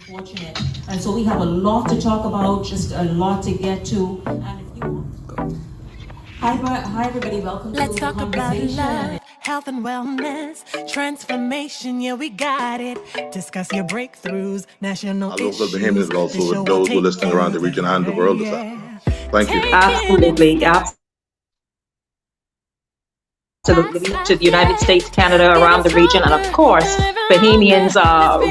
Fortunate. And so we have a lot to talk about, just a lot to get to. And if you want... Hi everybody, welcome to the conversation. Love, health and wellness, transformation, yeah, we got it. Discuss your breakthroughs, national issues. Local Bahamians and also with those who are listening around the region and the world this afternoon. Thank you. Absolutely. Absolutely. To the United States, Canada, around the region, and of course, Bahamians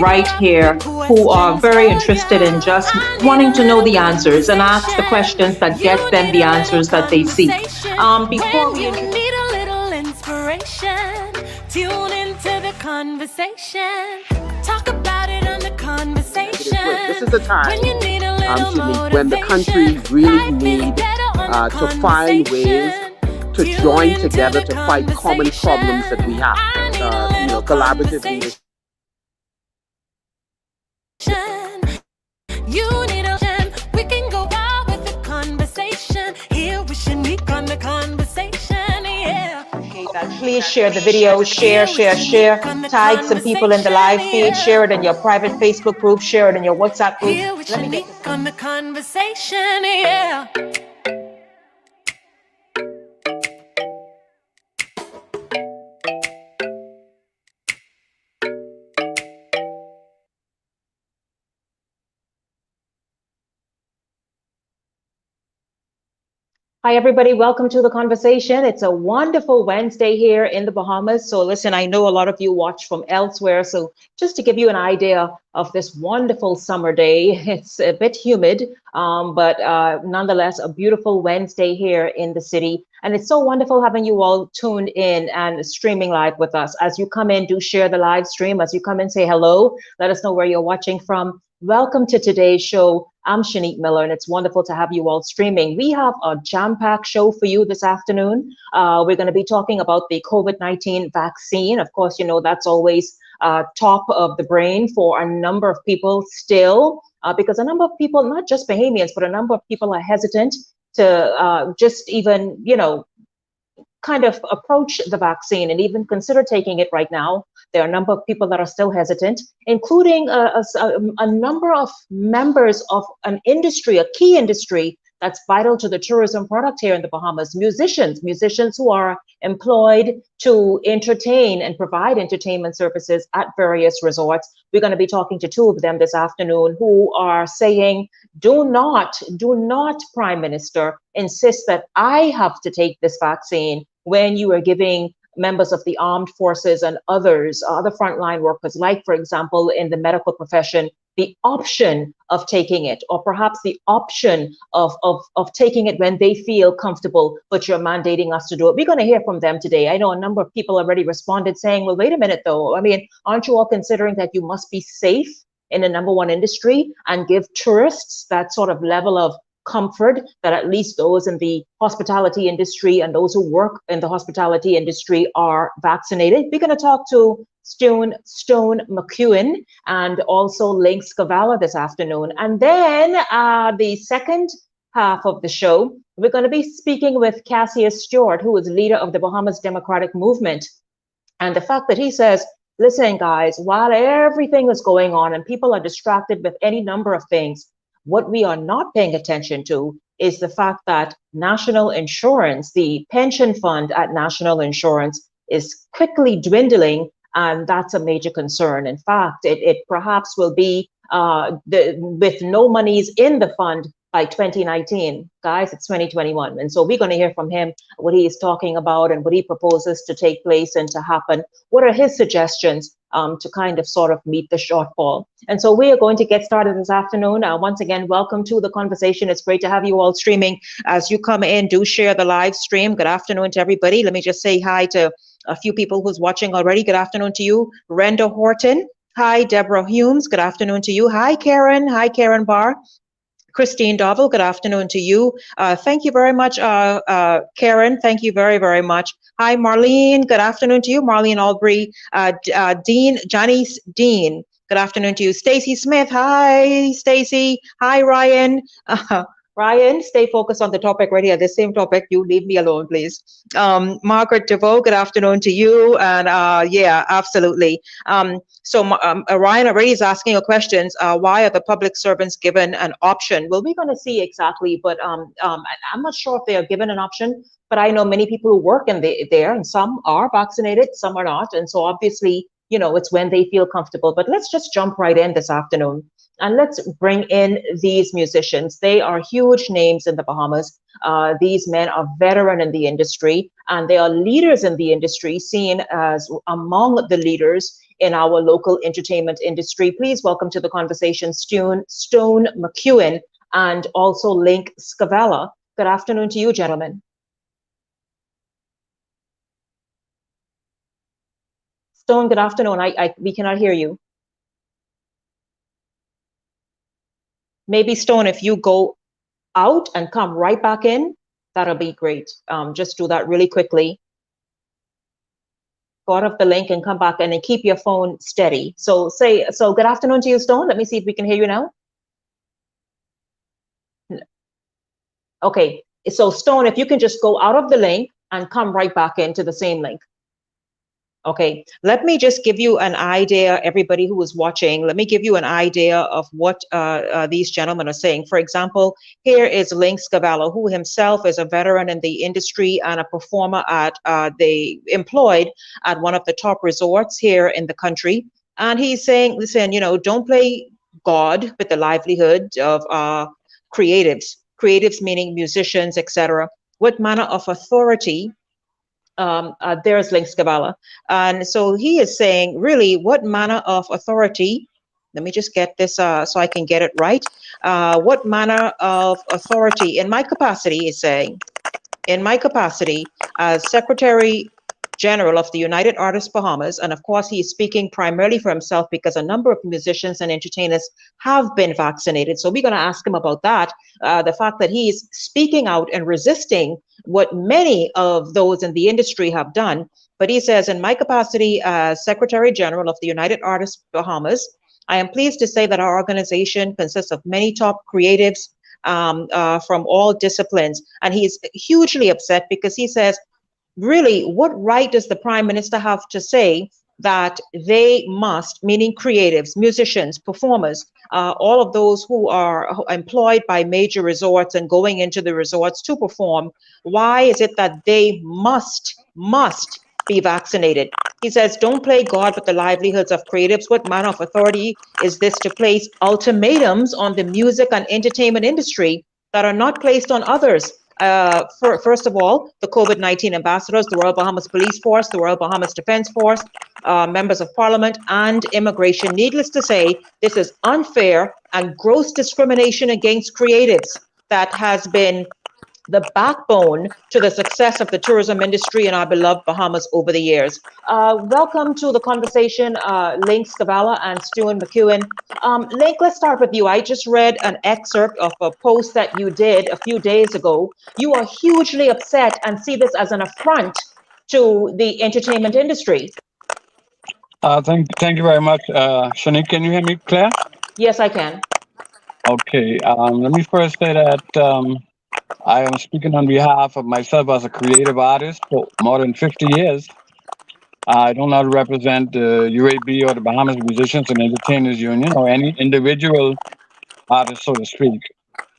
right here who are very interested in just wanting to know the answers and ask the questions that get them the answers that they seek. Before we need a little inspiration, tune into the conversation. Talk about it on the conversation. This is the time, Shenique, when the country really need to find ways to join together to fight common problems that we have. Collaborative leadership. You need a gem. We can go out with the conversation. Here with Shenique on the conversation, yeah. Please share the video, share. Tag some people in the live feed, share it in your private Facebook group, share it in your WhatsApp group. Here with Shenique on the conversation, yeah. Hi, everybody. Welcome to the conversation. It's a wonderful Wednesday here in the Bahamas. So listen, I know a lot of you watch from elsewhere. So just to give you an idea of this wonderful summer day, it's a bit humid, but nonetheless, a beautiful Wednesday here in the city. And it's so wonderful having you all tuned in and streaming live with us. As you come in, do share the live stream. As you come in, say hello. Let us know where you're watching from. Welcome to today's show. I'm Shenique Miller, and it's wonderful to have you all streaming. We have a jam-packed show for you this afternoon. We're going to be talking about the COVID-19 vaccine. Of course, you know, that's always top of the brain for a number of people still, because a number of people, not just Bahamians, but a number of people are hesitant to just even, kind of approach the vaccine and even consider taking it right now. There are a number of people that are still hesitant, including a number of members of an industry, a key industry that's vital to the tourism product here in the Bahamas, musicians who are employed to entertain and provide entertainment services at various resorts. We're going to be talking to two of them this afternoon who are saying, do not, Prime Minister, insist that I have to take this vaccine when you are giving members of the armed forces and others, other frontline workers, like, for example, in the medical profession, the option of taking it, or perhaps the option of taking it when they feel comfortable, but you're mandating us to do it. We're going to hear from them today. I know a number of people already responded saying, well, wait a minute, though. I mean, aren't you all considering that you must be safe in the number one industry and give tourists that sort of level of comfort that at least those in the hospitality industry and those who work in the hospitality industry are vaccinated? We're going to talk to Stone McEwen and also Link Scavala this afternoon. And then the second half of the show, we're going to be speaking with Cassius Stewart, who is leader of the Bahamas Democratic Movement. And the fact that he says, listen, guys, while everything is going on and people are distracted with any number of things, what we are not paying attention to is the fact that national insurance, the pension fund at national insurance, is quickly dwindling, and that's a major concern. In fact, it perhaps will be with no monies in the fund by 2019. Guys, it's 2021. And so we're going to hear from him what he is talking about and what he proposes to take place and to happen. What are his suggestions to kind of sort of meet the shortfall? And so we are going to get started this afternoon. Once again, welcome to the conversation. It's great to have you all streaming. As you come in, do share the live stream. Good afternoon to everybody. Let me just say hi to a few people who's watching already. Good afternoon to you, Renda Horton. Hi, Deborah Humes. Good afternoon to you. Hi, Karen. Hi, Karen Barr. Christine Dovell, good afternoon to you. Thank you very much, Karen. Thank you very, very much. Hi, Marlene. Good afternoon to you. Marlene Albury. Dean, Janice Dean. Good afternoon to you. Stacy Smith. Hi, Stacy. Hi, Ryan. Ryan, stay focused on the topic right here, the same topic. You leave me alone, please. Margaret DeVoe, good afternoon to you. And yeah, absolutely. Ryan already is asking a question. Why are the public servants given an option? Well, we're going to see exactly, but I'm not sure if they are given an option, but I know many people who work in there, and some are vaccinated, some are not. And so obviously, you know, it's when they feel comfortable. But let's just jump right in this afternoon. And let's bring in these musicians. They are huge names in the Bahamas. These men are veteran in the industry, and they are leaders in the industry, seen as among the leaders in our local entertainment industry. Please welcome to the conversation Stone McEwen and also Link Scavella. Good afternoon to you, gentlemen. Stone, good afternoon. We cannot hear you. Maybe Stone, if you go out and come right back in, that'll be great. Just do that really quickly. Go out of the link and come back in and keep your phone steady. So good afternoon to you, Stone. Let me see if we can hear you now. Okay, so Stone, if you can just go out of the link and come right back into the same link. Okay, let me just give you an idea, everybody who is watching, let me give you an idea of what these gentlemen are saying. For example, here is Link Scavella, who himself is a veteran in the industry and a performer at, employed at one of the top resorts here in the country. And he's saying, listen, you know, don't play God with the livelihood of creatives meaning musicians, etc. What manner of authority there's Link Scavella. And so he is saying, really, what manner of authority, let me just get this so I can get it right. What manner of authority, in my capacity, he's saying, in my capacity as Secretary General of the United Artists Bahamas, and of course he is speaking primarily for himself because a number of musicians and entertainers have been vaccinated. So we're going to ask him about that, the fact that he's speaking out and resisting what many of those in the industry have done. But he says, in my capacity as Secretary General of the United Artists Bahamas, I am pleased to say that our organization consists of many top creatives from all disciplines. And he's hugely upset because he says, really, what right does the Prime Minister have to say that they must, meaning creatives, musicians, performers, all of those who are employed by major resorts and going into the resorts to perform, why is it that they must be vaccinated? He says, don't play God with the livelihoods of creatives. What manner of authority is this to place ultimatums on the music and entertainment industry that are not placed on others? First of all, the COVID-19 ambassadors, the Royal Bahamas Police Force, the Royal Bahamas Defense Force, members of Parliament, and immigration. Needless to say, this is unfair and gross discrimination against creatives that has been the backbone to the success of the tourism industry in our beloved Bahamas over the years. Welcome to the conversation, Link Scavella and Stone McEwen. Link, let's start with you. I just read an excerpt of a post that you did a few days ago. You are hugely upset and see this as an affront to the entertainment industry. Thank you very much. Shenique, can you hear me clear? Yes, I can. Okay, let me first say that I am speaking on behalf of myself as a creative artist for more than 50 years. I do not represent the UAB or the Bahamas Musicians and Entertainers Union or any individual artist, so to speak.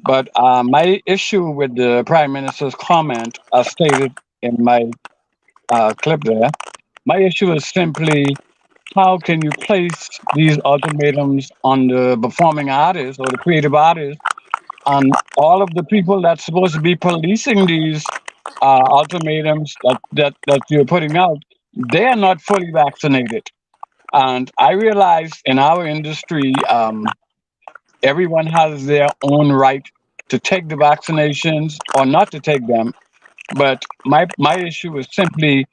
But my issue with the Prime Minister's comment, as stated in my clip there, my issue is simply, how can you place these ultimatums on the performing artists or the creative artists, on all of the people that's supposed to be policing these ultimatums that you're putting out? They are not fully vaccinated. And I realize in our industry, everyone has their own right to take the vaccinations or not to take them. But my issue is simply,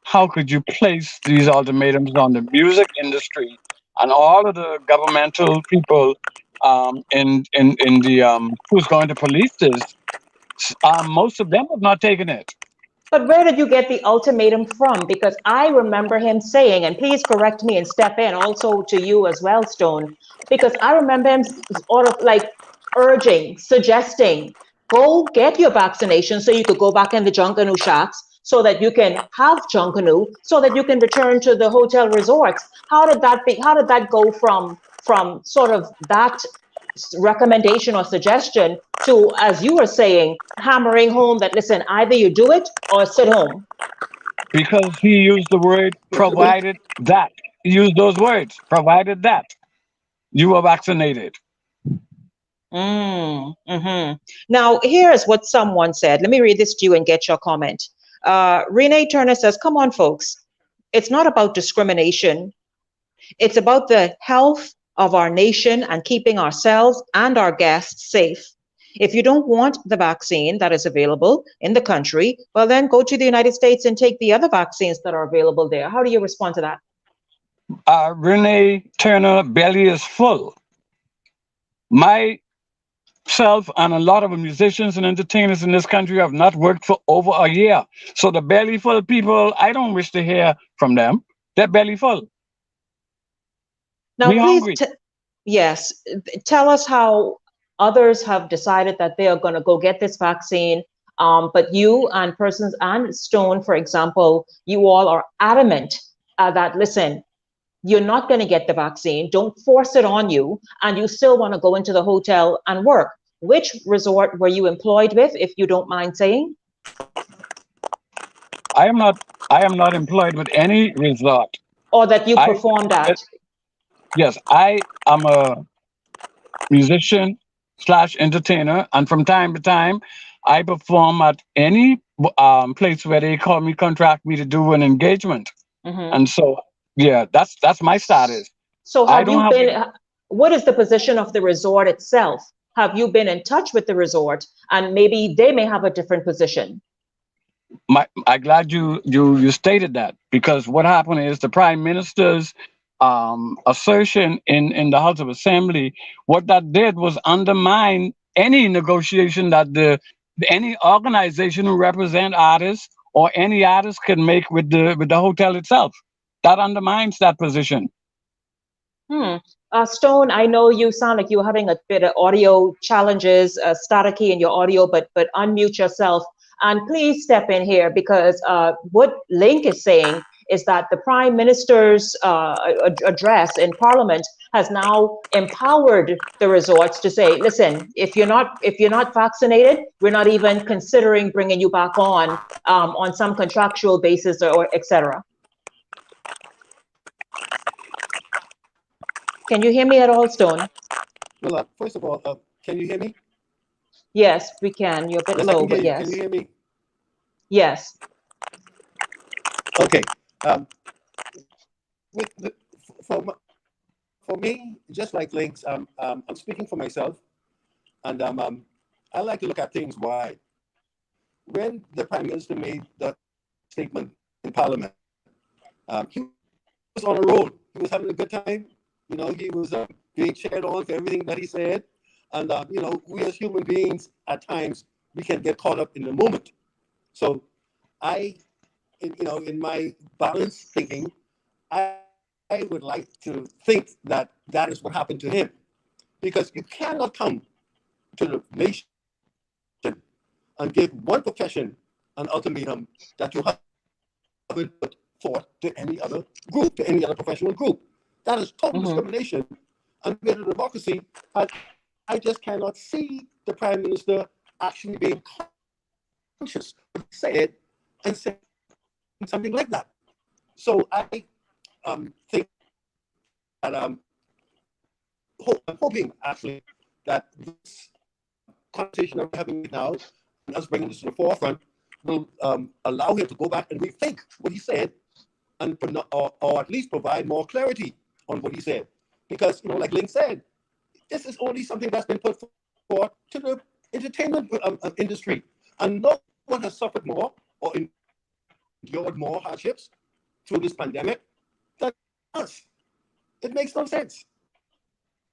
how could you place these ultimatums on the music industry and all of the governmental people in the who's going to police this? Most of them have not taken it. But where did you get the ultimatum from? Because I remember him saying, and please correct me and step in also to you as well, Stone, because I remember him sort of like urging, suggesting, go get your vaccination so you could go back in the Junkanoo shacks, so that you can have Junkanoo, so that you can return to the hotel resorts. How did that go from sort of that recommendation or suggestion to, as you were saying, hammering home that, listen, either you do it or sit home? Because he used the word provided that. He used those words, provided that you are vaccinated. Now, here's what someone said. Let me read this to you and get your comment. Renee Turner says, come on, folks. It's not about discrimination. It's about the health of our nation and keeping ourselves and our guests safe. If you don't want the vaccine that is available in the country, well, then go to the United States and take the other vaccines that are available there. How do you respond to that? Renee Turner belly is full. Myself and a lot of musicians and entertainers in this country have not worked for over a year. So the belly full people, I don't wish to hear from them. They're belly full. Now, We please, hungry. yes, tell us how others have decided that they are going to go get this vaccine. But you and persons and Stone, for example, you all are adamant that, listen, you're not going to get the vaccine. Don't force it on you. And you still want to go into the hotel and work. Which resort were you employed with, if you don't mind saying? I am not employed with any resort. Or that you performed at? Yes, I am a musician / entertainer, and from time to time, I perform at any place where they call me, contract me to do an engagement. And so, yeah, that's my status. So what is the position of the resort itself? Have you been in touch with the resort, and maybe they may have a different position? I'm glad you stated that, because what happened is the Prime Minister's assertion in the House of Assembly, what that did was undermine any negotiation that any organization who represent artists or any artist can make with the hotel itself. That undermines that position. Stone, I know you sound like you're having a bit of audio challenges, staticky in your audio, but unmute yourself. And please step in here, because what Link is saying is that the Prime Minister's address in Parliament has now empowered the resorts to say, listen, if you're not vaccinated, we're not even considering bringing you back on some contractual basis or etc. Can you hear me at all, Stone? Well, first of all, can you hear me? Yes, we can. You're a bit low, but yes. Can you hear me? Yes. Okay. For me, just like Links, I'm speaking for myself, and I like to look at things wide. When the Prime Minister made that statement in Parliament, he was on a roll. He was having a good time. You know, he was being cheered on for everything that he said. And, you know, we as human beings, at times, we can get caught up in the moment. So in my balanced thinking, I would like to think that that is what happened to him. Because you cannot come to the nation and give one profession an ultimatum that you haven't put forth to any other group, to any other professional group. That is total discrimination. And in a democracy, I just cannot see the Prime Minister actually being conscious of saying and saying something like that. So I think that I'm hoping actually that this conversation that we're having now, and us bringing this to the forefront, will allow him to go back and rethink what he said, and or at least provide more clarity on what he said. Because, you know, like Lynn said, this is only something that's been put forward to the entertainment industry. And no one has suffered more or endured more hardships through this pandemic than us. It makes no sense.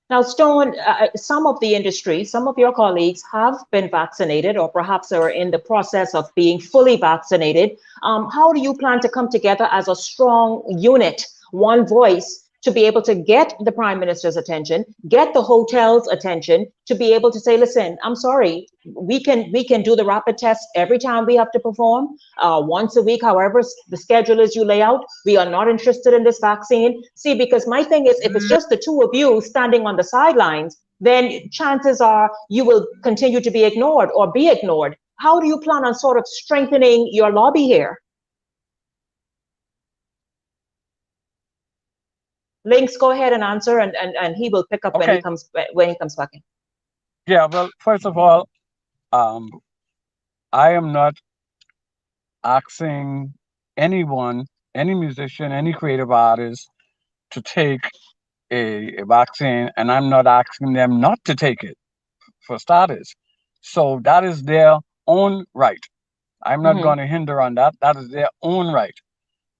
Now, Stone, some of the industry, some of your colleagues have been vaccinated, or perhaps are in the process of being fully vaccinated. How do you plan to come together as a strong unit, one voice, to be able to get the Prime Minister's attention, get the hotel's attention, to be able to say, listen, I'm sorry, we can do the rapid test every time we have to perform, once a week, however the schedule is you lay out. We are not interested in this vaccine. See, because my thing is, if it's just the two of you standing on the sidelines, then chances are you will continue to be ignored or be ignored. How do you plan on sort of strengthening your lobby here? Links, go ahead and answer, and he will pick up when he comes back in. Yeah, well, first of all, I am not asking anyone, any musician, any creative artist to take a vaccine, and I'm not asking them not to take it, for starters. So that is their own right. I'm not going to hinder on that. That is their own right.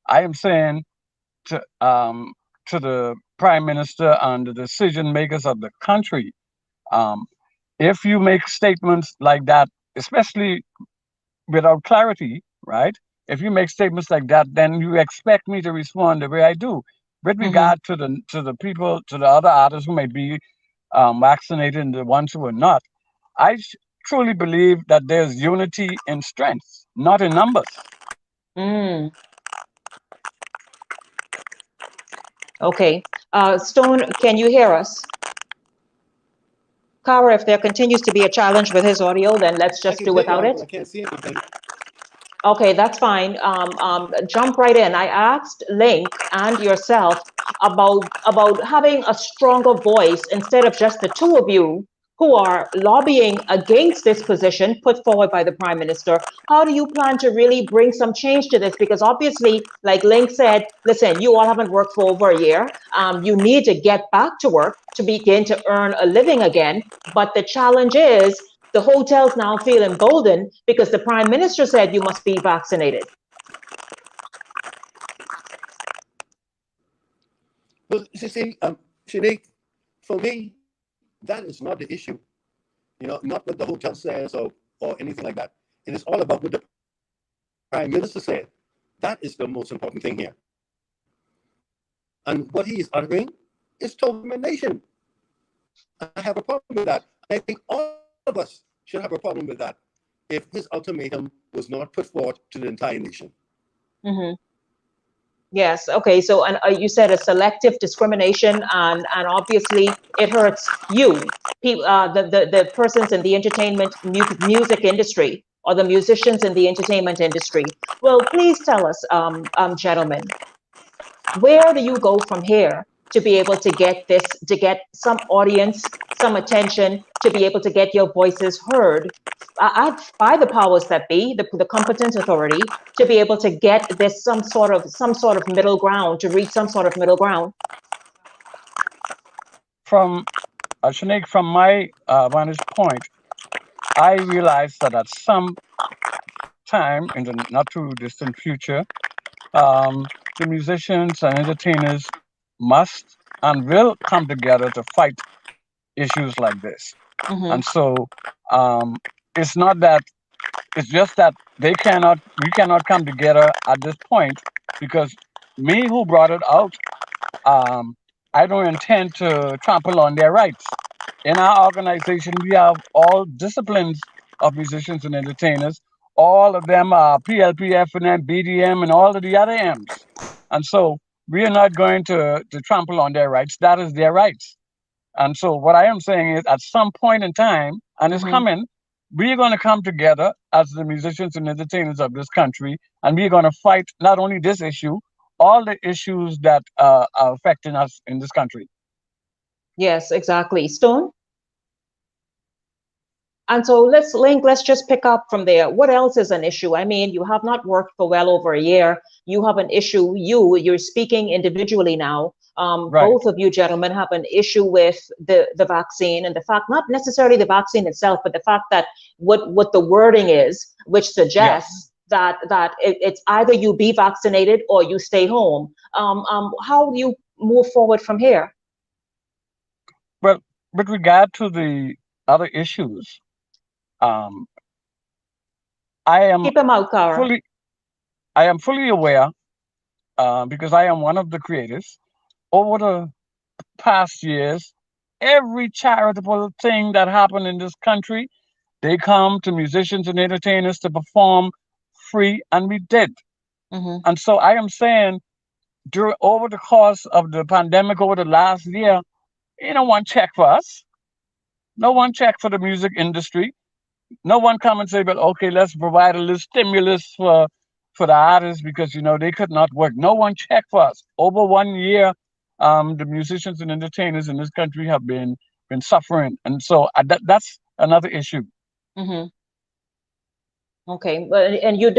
I am saying to the Prime Minister and the decision makers of the country, if you make statements like that, especially without clarity, right? If you make statements like that, then you expect me to respond the way I do. With regard to the people, to the other artists who may be vaccinated and the ones who are not, I truly believe that there's unity in strength, not in numbers. Okay. Stone, can you hear us? Kara, if there continues to be a challenge with his audio, then let's just do without it. I can't see anything. Okay, that's fine. Jump right in. I asked Link and yourself about having a stronger voice instead of just the two of you who are lobbying against this position put forward by the Prime Minister. How do you plan to really bring some change to this? Because obviously, like Link said, listen, you all haven't worked for over a year. You need to get back to work to begin to earn a living again. But the challenge is, the hotels now feel emboldened because the Prime Minister said you must be vaccinated. Well, you see, Shenique, for me, that is not the issue. Not what the hotel says or anything like that. It is all about what the Prime Minister said. That is the most important thing here. And what he is uttering is total discrimination. I have a problem with that. I think all of us should have a problem with that if his ultimatum was not put forth to the entire nation. Yes. Okay. So, and you said a selective discrimination, and obviously it hurts you, people, the persons in the entertainment music industry, or the musicians in the entertainment industry. Well, please tell us, gentlemen, where do you go from here to be able to get some audience, some attention, to be able to get your voices heard by the powers that be, the competent authority, to be able to get this some sort of middle ground, to reach some sort of middle ground? From Shenique, from my vantage point, I realize that at some time in the not too distant future, the musicians and entertainers must and will come together to fight issues like this. And so it's not that, it's just that we cannot come together at this point, because me who brought it out, I don't intend to trample on their rights. In our organization, we have all disciplines of musicians and entertainers. All of them are PLP, FNM, BDM, and all of the other M's. And so we are not going to trample on their rights. That is their rights. And so what I am saying is, at some point in time, and it's coming, we're going to come together as the musicians and entertainers of this country, and we're going to fight not only this issue, all the issues that are affecting us in this country. Yes, exactly. Stone? And so let's just pick up from there. What else is an issue? I mean, you have not worked for well over a year. You have an issue. You're speaking individually now. Right. Both of you gentlemen have an issue with the vaccine, and the fact, not necessarily the vaccine itself, but the fact that what the wording is, which suggests that it's either you be vaccinated or you stay home. How do you move forward from here? Well, with regard to the other issues, I am Keep them out, Kara. fully aware, because I am one of the creators, over the past years, every charitable thing that happened in this country, they come to musicians and entertainers to perform free, and we did. Mm-hmm. And so I am saying, over the course of the pandemic over the last year, no one checked for us. No one checked for the music industry. No one come and say, "Well, okay, let's provide a little stimulus for the artists because they could not work." No one checked for us. Over 1 year, the musicians and entertainers in this country have been suffering, and so that's another issue. Mm-hmm. Okay, and you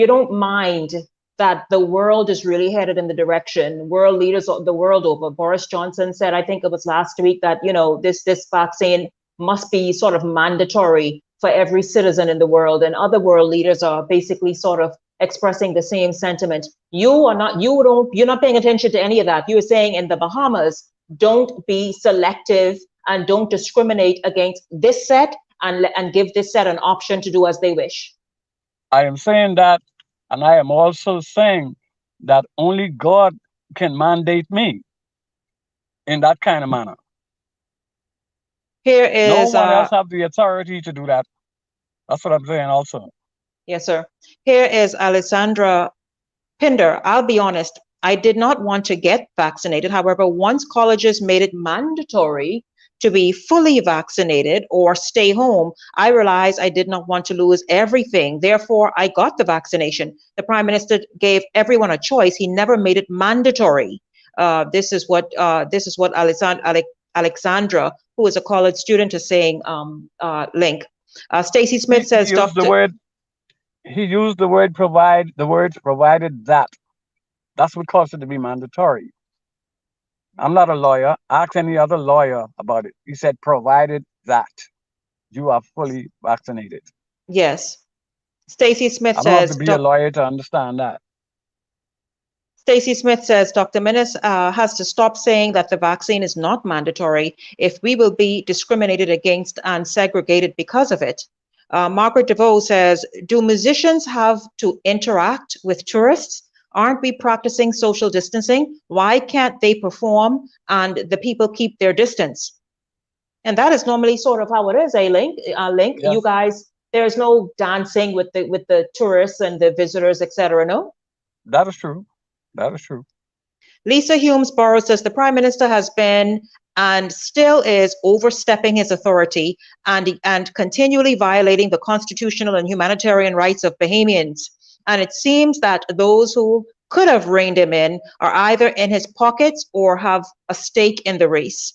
don't mind that the world is really headed in the direction. World leaders the world over. Boris Johnson said, I think it was last week, that this vaccine must be sort of mandatory for every citizen in the world, and other world leaders are basically sort of expressing the same sentiment. You're not paying attention to any of that. You're saying in the Bahamas, don't be selective and don't discriminate against this set, and give this set an option to do as they wish. I am saying that, and I am also saying that only God can mandate me in that kind of manner. Here is no one else have the authority to do that. That's what I'm saying also. Yes, sir. Here is Alessandra Pinder. I'll be honest, I did not want to get vaccinated. However, once colleges made it mandatory to be fully vaccinated or stay home, I realized I did not want to lose everything. Therefore, I got the vaccination. The Prime Minister gave everyone a choice. He never made it mandatory. This is what Alexandra, who is a college student, is saying. Link. Stacey Smith says, he used the word provide. The words provided that. That's what caused it to be mandatory. I'm not a lawyer. Ask any other lawyer about it. He said, provided that you are fully vaccinated. Yes. Stacey Smith says, I don't have to be a lawyer to understand that. Stacey Smith says, Dr. Minnis has to stop saying that the vaccine is not mandatory if we will be discriminated against and segregated because of it. Margaret DeVoe says, do musicians have to interact with tourists? Aren't we practicing social distancing? Why can't they perform and the people keep their distance? And that is normally sort of how it is, Link. Link, yes. You guys, there's no dancing with the tourists and the visitors, etc. No? That is true. That is true. Lisa Humes-Burrows says the Prime Minister has been and still is overstepping his authority and continually violating the constitutional and humanitarian rights of Bahamians. And it seems that those who could have reined him in are either in his pockets or have a stake in the race.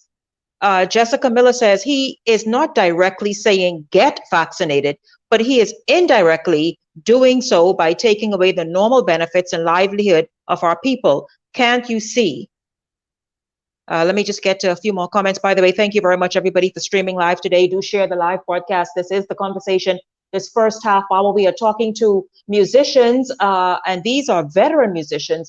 Jessica Miller says he is not directly saying get vaccinated, but he is indirectly doing so by taking away the normal benefits and livelihood of our people. Can't you see? Let me just get to a few more comments. By the way, thank you very much, everybody, for streaming live today. Do share the live broadcast. This is The Conversation. This first half hour, we are talking to musicians, and these are veteran musicians,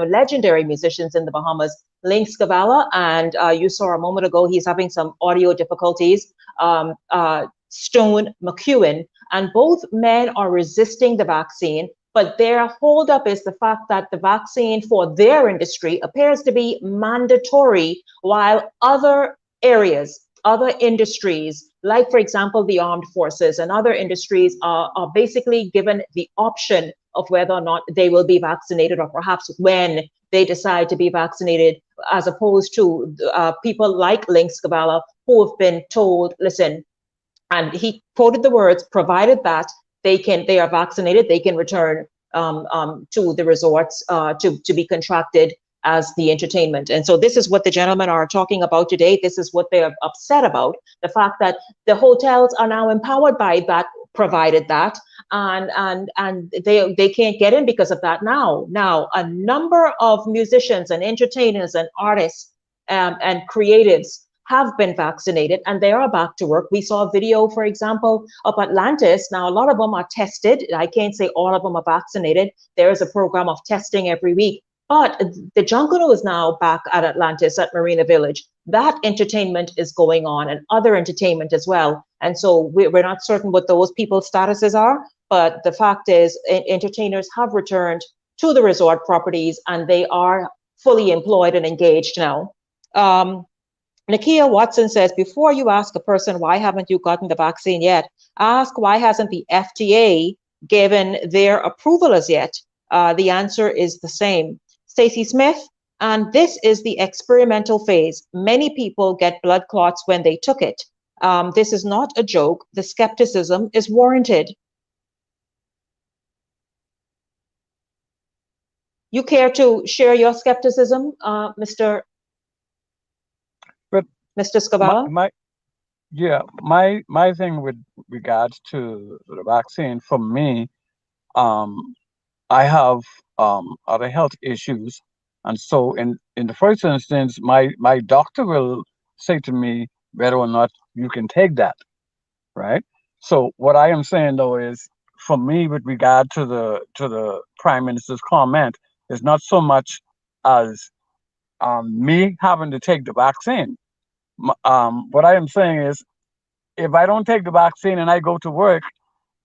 legendary musicians in the Bahamas. Link Scavala, and you saw a moment ago, he's having some audio difficulties. Stone McEwen, and both men are resisting the vaccine, but their holdup is the fact that the vaccine for their industry appears to be mandatory, while other areas, other industries, like, for example, the armed forces and other industries are basically given the option of whether or not they will be vaccinated, or perhaps when they decide to be vaccinated, as opposed to people like Link Scavala, who have been told, listen, and he quoted the words, provided that they are vaccinated, they can return to the resorts to be contracted as the entertainment. And so this is what the gentlemen are talking about today. This is what they're upset about, the fact that the hotels are now empowered by that, provided that, and they can't get in because of that now. Now, a number of musicians and entertainers and artists and creatives have been vaccinated and they are back to work. We saw a video, for example, of Atlantis. Now, a lot of them are tested. I can't say all of them are vaccinated. There is a program of testing every week. But the Junkanoo is now back at Atlantis at Marina Village. That entertainment is going on, and other entertainment as well. And so we're not certain what those people's statuses are, but the fact is entertainers have returned to the resort properties and they are fully employed and engaged now. Nakia Watson says, before you ask a person, why haven't you gotten the vaccine yet? Ask, why hasn't the FDA given their approval as yet? The answer is the same. Stacey Smith, and this is the experimental phase. Many people get blood clots when they took it. This is not a joke. The skepticism is warranted. You care to share your skepticism, Mr. Scavalla? My thing with regards to the vaccine, for me, I have other health issues, and so in the first instance, my doctor will say to me whether or not you can take that, right? So what I am saying though is, for me, with regard to the Prime Minister's comment, is not so much as me having to take the vaccine. What I am saying is, if I don't take the vaccine and I go to work,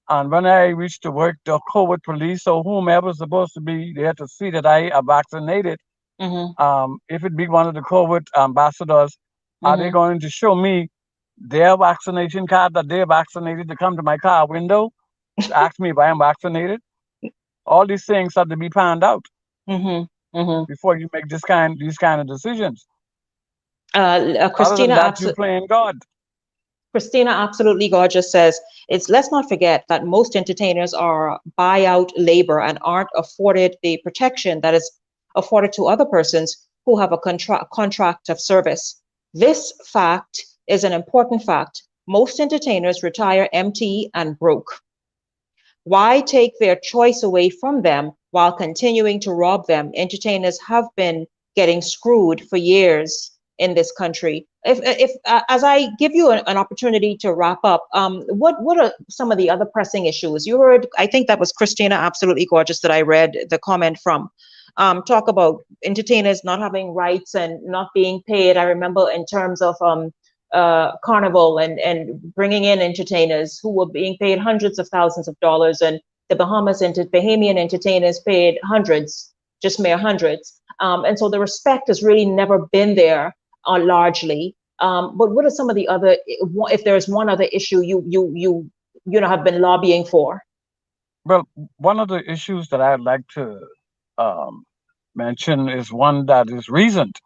and when I reach to work, the COVID police or whomever is supposed to be there to see that I are vaccinated, if it be one of the COVID ambassadors, are they going to show me their vaccination card that they're vaccinated to come to my car window to ask me if I am vaccinated? All these things have to be found out before you make these kind of decisions. Other than that, you're playing God. Christina Absolutely Gorgeous says, let's not forget that most entertainers are buyout labor and aren't afforded the protection that is afforded to other persons who have a contract of service. This fact is an important fact. Most entertainers retire empty and broke. Why take their choice away from them while continuing to rob them? Entertainers have been getting screwed for years in this country. If as I give you an opportunity to wrap up, what are some of the other pressing issues? You heard, I think that was Christina Absolutely Gorgeous that I read the comment from. Talk about entertainers not having rights and not being paid. I remember in terms of Carnival and bringing in entertainers who were being paid hundreds of thousands of dollars, and the Bahamian entertainers paid hundreds, just mere hundreds. And so the respect has really never been there largely. But what are some of the other, if there's one other issue you have been lobbying for? Well, one of the issues that I'd like to mention is one that is recent.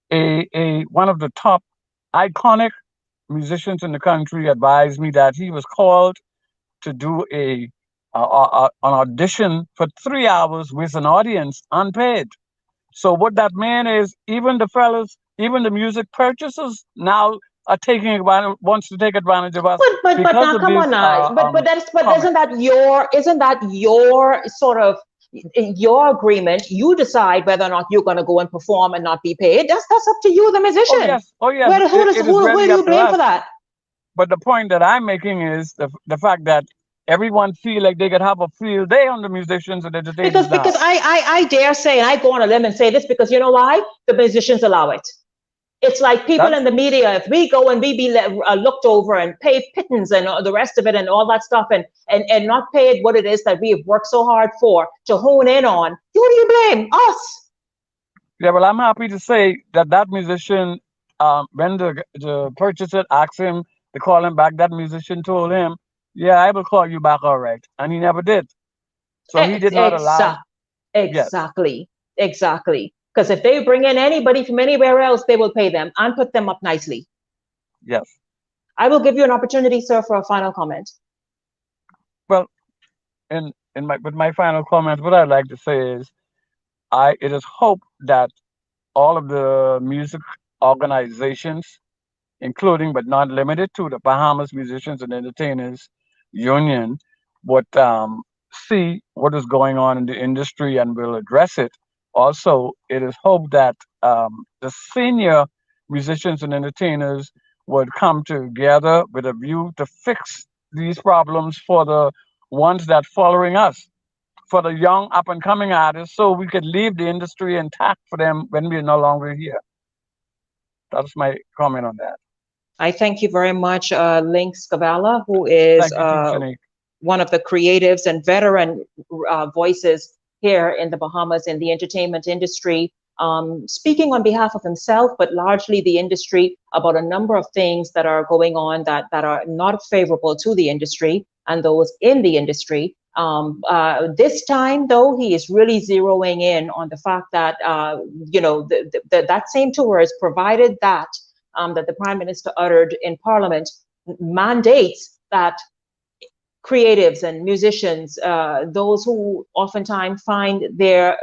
One of the top iconic musicians in the country advised me that he was called to do an audition for 3 hours with an audience unpaid. So what that meant is, even the music purchasers now are wants to take advantage of us. But now, come on now. But isn't that your sort of, in your agreement? You decide whether or not you're going to go and perform and not be paid. That's up to you, the musician. Oh yes. Who do you blame for that? But the point that I'm making is the fact that everyone feel like they could have a field day on the musicians and entertainers. Because I dare say, and I go on a limb and say this, because you know why? The musicians allow it. It's like people in the media, if we go and we be looked over and paid pittance and the rest of it and all that stuff, and not paid what it is that we have worked so hard for to hone in on, who do you blame? Us. Yeah, well, I'm happy to say that musician, when the purchaser asked him to call him back, that musician told him, yeah, I will call you back, all right. And he never did. So he did not allow. Exactly. Because if they bring in anybody from anywhere else, they will pay them and put them up nicely. Yes. I will give you an opportunity, sir, for a final comment. Well, with my final comment, what I'd like to say is, it is hope that all of the music organizations, including but not limited to the Bahamas Musicians and Entertainers Union, would see what is going on in the industry and will address it. Also, it is hoped that the senior musicians and entertainers would come together with a view to fix these problems for the ones that following us, for the young up and coming artists, so we could leave the industry intact for them when we're no longer here. That's my comment on that. I thank you very much, Link Scavalla, who is one of the creatives and veteran voices here in the Bahamas in the entertainment industry. speaking on behalf of himself, but largely the industry, about a number of things that are going on that are not favorable to the industry and those in the industry. This time, though, he is really zeroing in on the fact that, that same two words, provided that, that the Prime Minister uttered in Parliament, mandates that creatives and musicians, those who oftentimes find their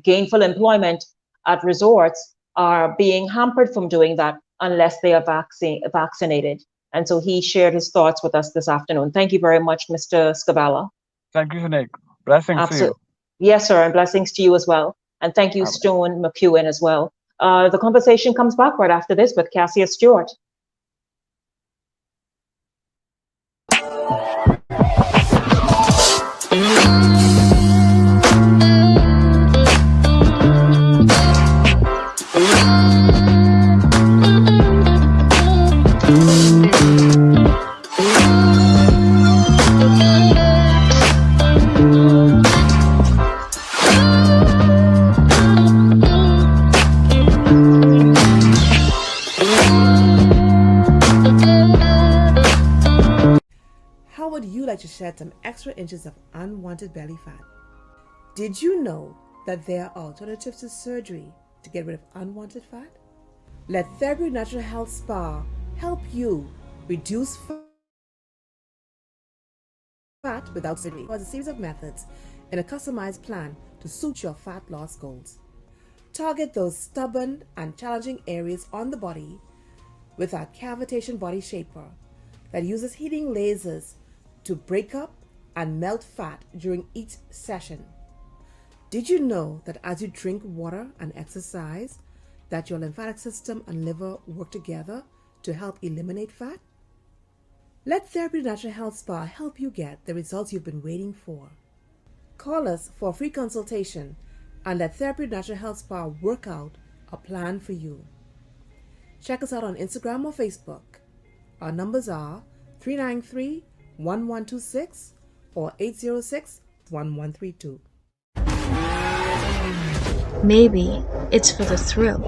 gainful employment at resorts, are being hampered from doing that unless they are vaccinated. And so he shared his thoughts with us this afternoon. Thank you very much, Mr. Scabala. Thank you, Shenique. Blessings to you. Yes, sir, and blessings to you as well. And thank you, Stone McEwen, as well. The conversation comes back right after this with Cassia Stewart. To shed some extra inches of unwanted belly fat. Did you know that there are alternatives to surgery to get rid of unwanted fat? Let Therapy Natural Health Spa help you reduce fat without surgery. There's a series of methods in a customized plan to suit your fat loss goals. Target those stubborn and challenging areas on the body with our cavitation body shaper that uses heating lasers to break up and melt fat during each session. Did you know that as you drink water and exercise, that your lymphatic system and liver work together to help eliminate fat? Let Therapy Natural Health Spa help you get the results you've been waiting for. Call us for a free consultation and let Therapy Natural Health Spa work out a plan for you. Check us out on Instagram or Facebook. Our numbers are 393-1126 or 806-1132. Maybe it's for the thrill,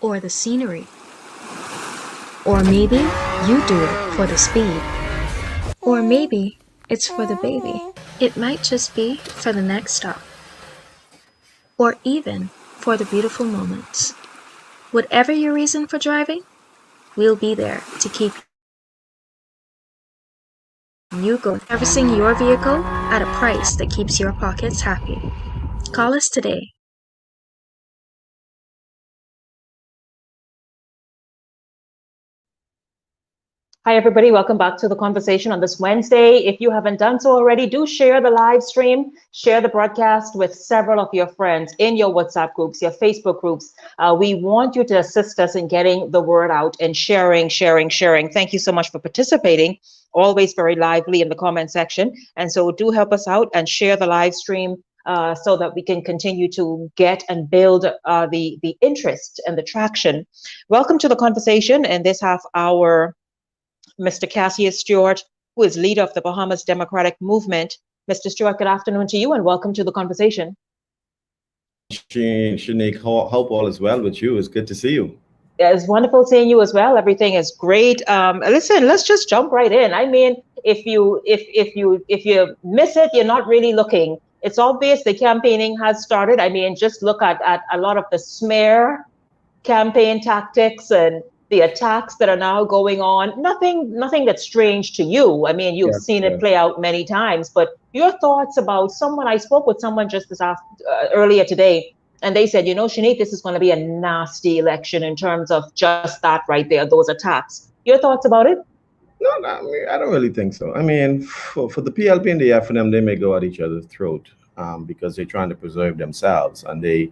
or the scenery, or maybe you do it for the speed, or maybe it's for the baby. It might just be for the next stop, or even for the beautiful moments. Whatever your reason for driving, we'll be there to keep you going, servicing your vehicle at a price that keeps your pockets happy. Call us today. Hi, everybody. Welcome back to the conversation on this Wednesday. If you haven't done so already, do share the live stream, share the broadcast with several of your friends in your WhatsApp groups, your Facebook groups. We want you to assist us in getting the word out and sharing. Thank you so much for participating. Always very lively in the comment section. And so do help us out and share the live stream so that we can continue to get and build the interest and the traction. Welcome to the conversation in this half hour. Mr. Cassius Stewart, who is leader of the Bahamas Democratic Movement. Mr. Stewart, good afternoon to you and welcome to the conversation. Shenique, hope all is well with you. It's good to see you. It's wonderful seeing you as well. Everything is great. Listen, let's just jump right in. I mean, if you miss it, you're not really looking. It's obvious the campaigning has started. I mean, just look at a lot of the smear campaign tactics and the attacks that are now going on. Nothing that's strange to you. I mean, you've seen it play out many times, but your thoughts about I spoke with someone just earlier today, and they said, Shenique, this is going to be a nasty election in terms of just that right there, those attacks. Your thoughts about it? No, I mean, I don't really think so. I mean, for the PLP and the FNM, they may go at each other's throat because they're trying to preserve themselves, and they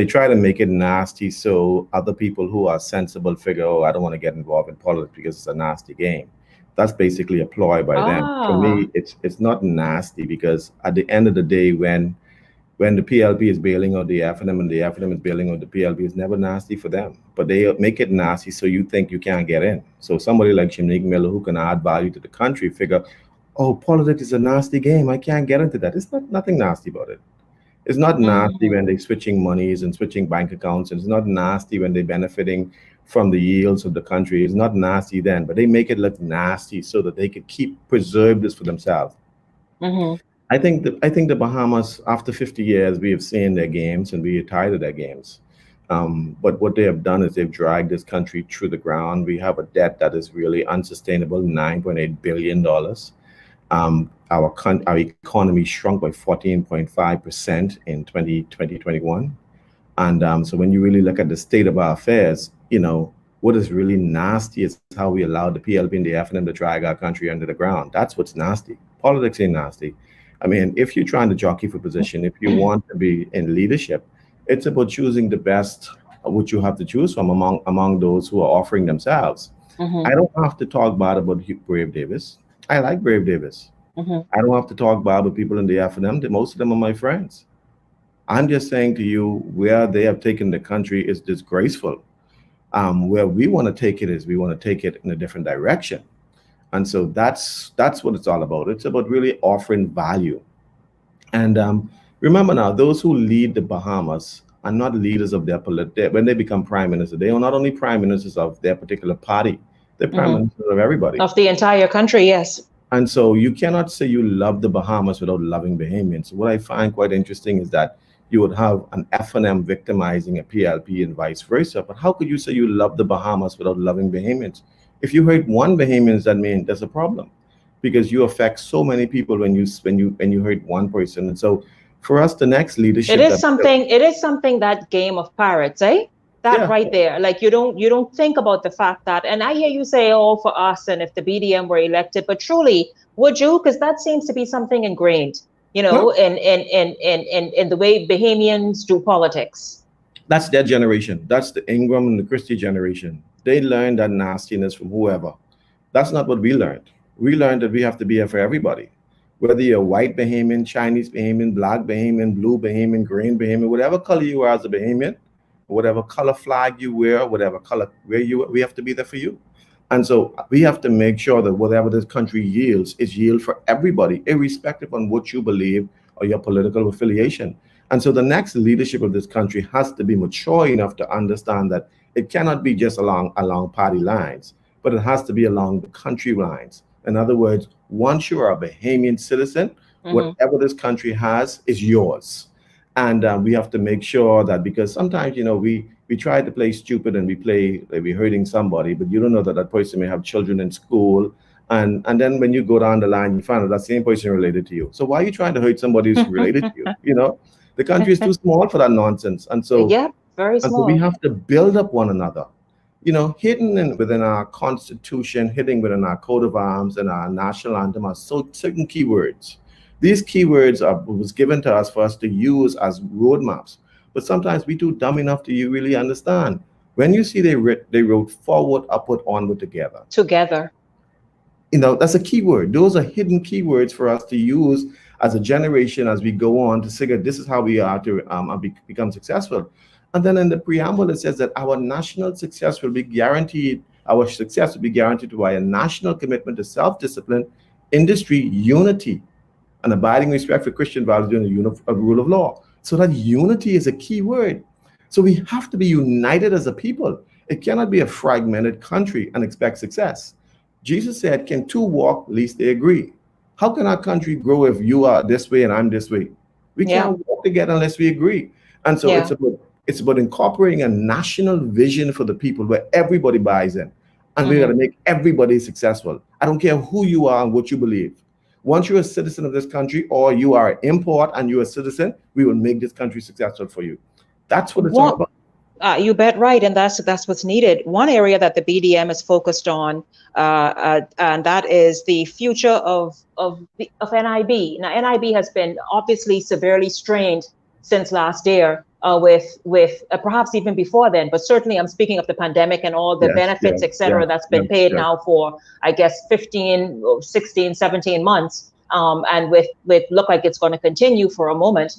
try to make it nasty so other people who are sensible figure, oh, I don't want to get involved in politics because it's a nasty game. That's basically a ploy by them. For me, it's not nasty because at the end of the day, when the PLP is bailing out the FNM and the FNM is bailing out the PLP, it's never nasty for them. But they make it nasty so you think you can't get in. So somebody like Shenique Miller who can add value to the country figure, oh, politics is a nasty game. I can't get into that. It's nothing nasty about it. It's not nasty Mhm. when they're switching monies and switching bank accounts. It's not nasty when they're benefiting from the yields of the country. It's not nasty then, but they make it look nasty so that they could keep preserve this for themselves. Mhm. I think the Bahamas, after 50 years, we have seen their games and we are tired of their games. But what they have done is they've dragged this country through the ground. We have a debt that is really unsustainable, $9.8 billion. Our economy shrunk by 14.5% in 2021. And so when you really look at the state of our affairs, what is really nasty is how we allowed the PLP and the FNM to drag our country under the ground. That's what's nasty. Politics ain't nasty. I mean, if you're trying to jockey for position, if you want to be in leadership, it's about choosing the best what you have to choose from among those who are offering themselves. I Mhm. don't have to talk bad about Brave Davis. I like Brave Davis. Mhm. I don't have to talk bad about people in the FNM. Most of them are my friends. I'm just saying to you, where they have taken the country is disgraceful. Where we want to take it is we want to take it in a different direction. And so that's what it's all about. It's about really offering value. And remember now, those who lead the Bahamas are not leaders of their when they become prime minister, they are not only prime ministers of their particular party, they're prime Mhm. ministers of everybody. Of the entire country, yes. And so you cannot say you love the Bahamas without loving Bahamians. What I find quite interesting is that you would have an FNM victimizing a PLP and vice versa. But how could you say you love the Bahamas without loving Bahamians? If you hurt one Bahamians, that means there's a problem, because you affect so many people when you hurt one person. And so for us, the next It leadership is that something, it is something, that game of pirates, eh? That yeah, right there. Like you don't think about the fact that, and I hear you say, oh, for us, and if the BDM were elected, but truly, would you? Because that seems to be something ingrained, no, in the way Bahamians do politics. that's their generation. That's the Ingram and the Christie generation. They learned that nastiness from whoever. That's not what we learned. We learned that we have to be here for everybody. Whether you're white Bahamian, Chinese Bahamian, black Bahamian, blue Bahamian, green Bahamian, whatever color you are as a Bahamian, whatever color flag you wear, whatever color where you we have to be there for you. And so we have to make sure that whatever this country yields is yield for everybody, irrespective on what you believe or your political affiliation. And so the next leadership of this country has to be mature enough to understand that it cannot be just along party lines, but it has to be along the country lines. In other words, once you are a Bahamian citizen, Hmm. whatever this country has is yours. And we have to make sure that, because sometimes we try to play stupid and we play like we're hurting somebody, but you don't know that that person may have children in school, and then when you go down the line, you find out that same person related to you. So why are you trying to hurt somebody who's related to you? The country is too small for that nonsense, and so Yeah, very we small. have to build up one another. Within our constitution, hidden within our coat of arms and our national anthem are certain keywords. These keywords was given to us for us to use as roadmaps. But sometimes we too dumb enough to you really understand. When you see they wrote forward, upward, onward together. Together. That's a keyword. Those are hidden keywords for us to use as a generation as we go on to figure this is how we are to become successful. And then in the preamble, it says that our national success will be guaranteed. Our success will be guaranteed by a national commitment to self-discipline, industry unity, and abiding respect for Christian values and the rule of law. So that unity is a key word. So we have to be united as a people. It cannot be a fragmented country and expect success. Jesus said, can two walk lest they agree? How can our country grow if you are this way and I'm this way? We Yeah. can't walk together unless we agree. And so Yeah. it's about incorporating a national vision for the people where everybody buys in. And we got Hmm. to make everybody successful. I don't care who you are and what you believe. Once you're a citizen of this country or you are an import and you're a citizen, we will make this country successful for you. That's what it's all What about. You bet right, and that's what's needed. One area that the BDM is focused on, and that is the future of NIB. Now, NIB has been obviously severely strained since last year, with perhaps even before then, but certainly I'm speaking of the pandemic and all the Yes, benefits, yes, et cetera, yes, that's been yes, paid yes. now for, I guess, 15, 16, 17 months, and with look like it's going to continue for a moment.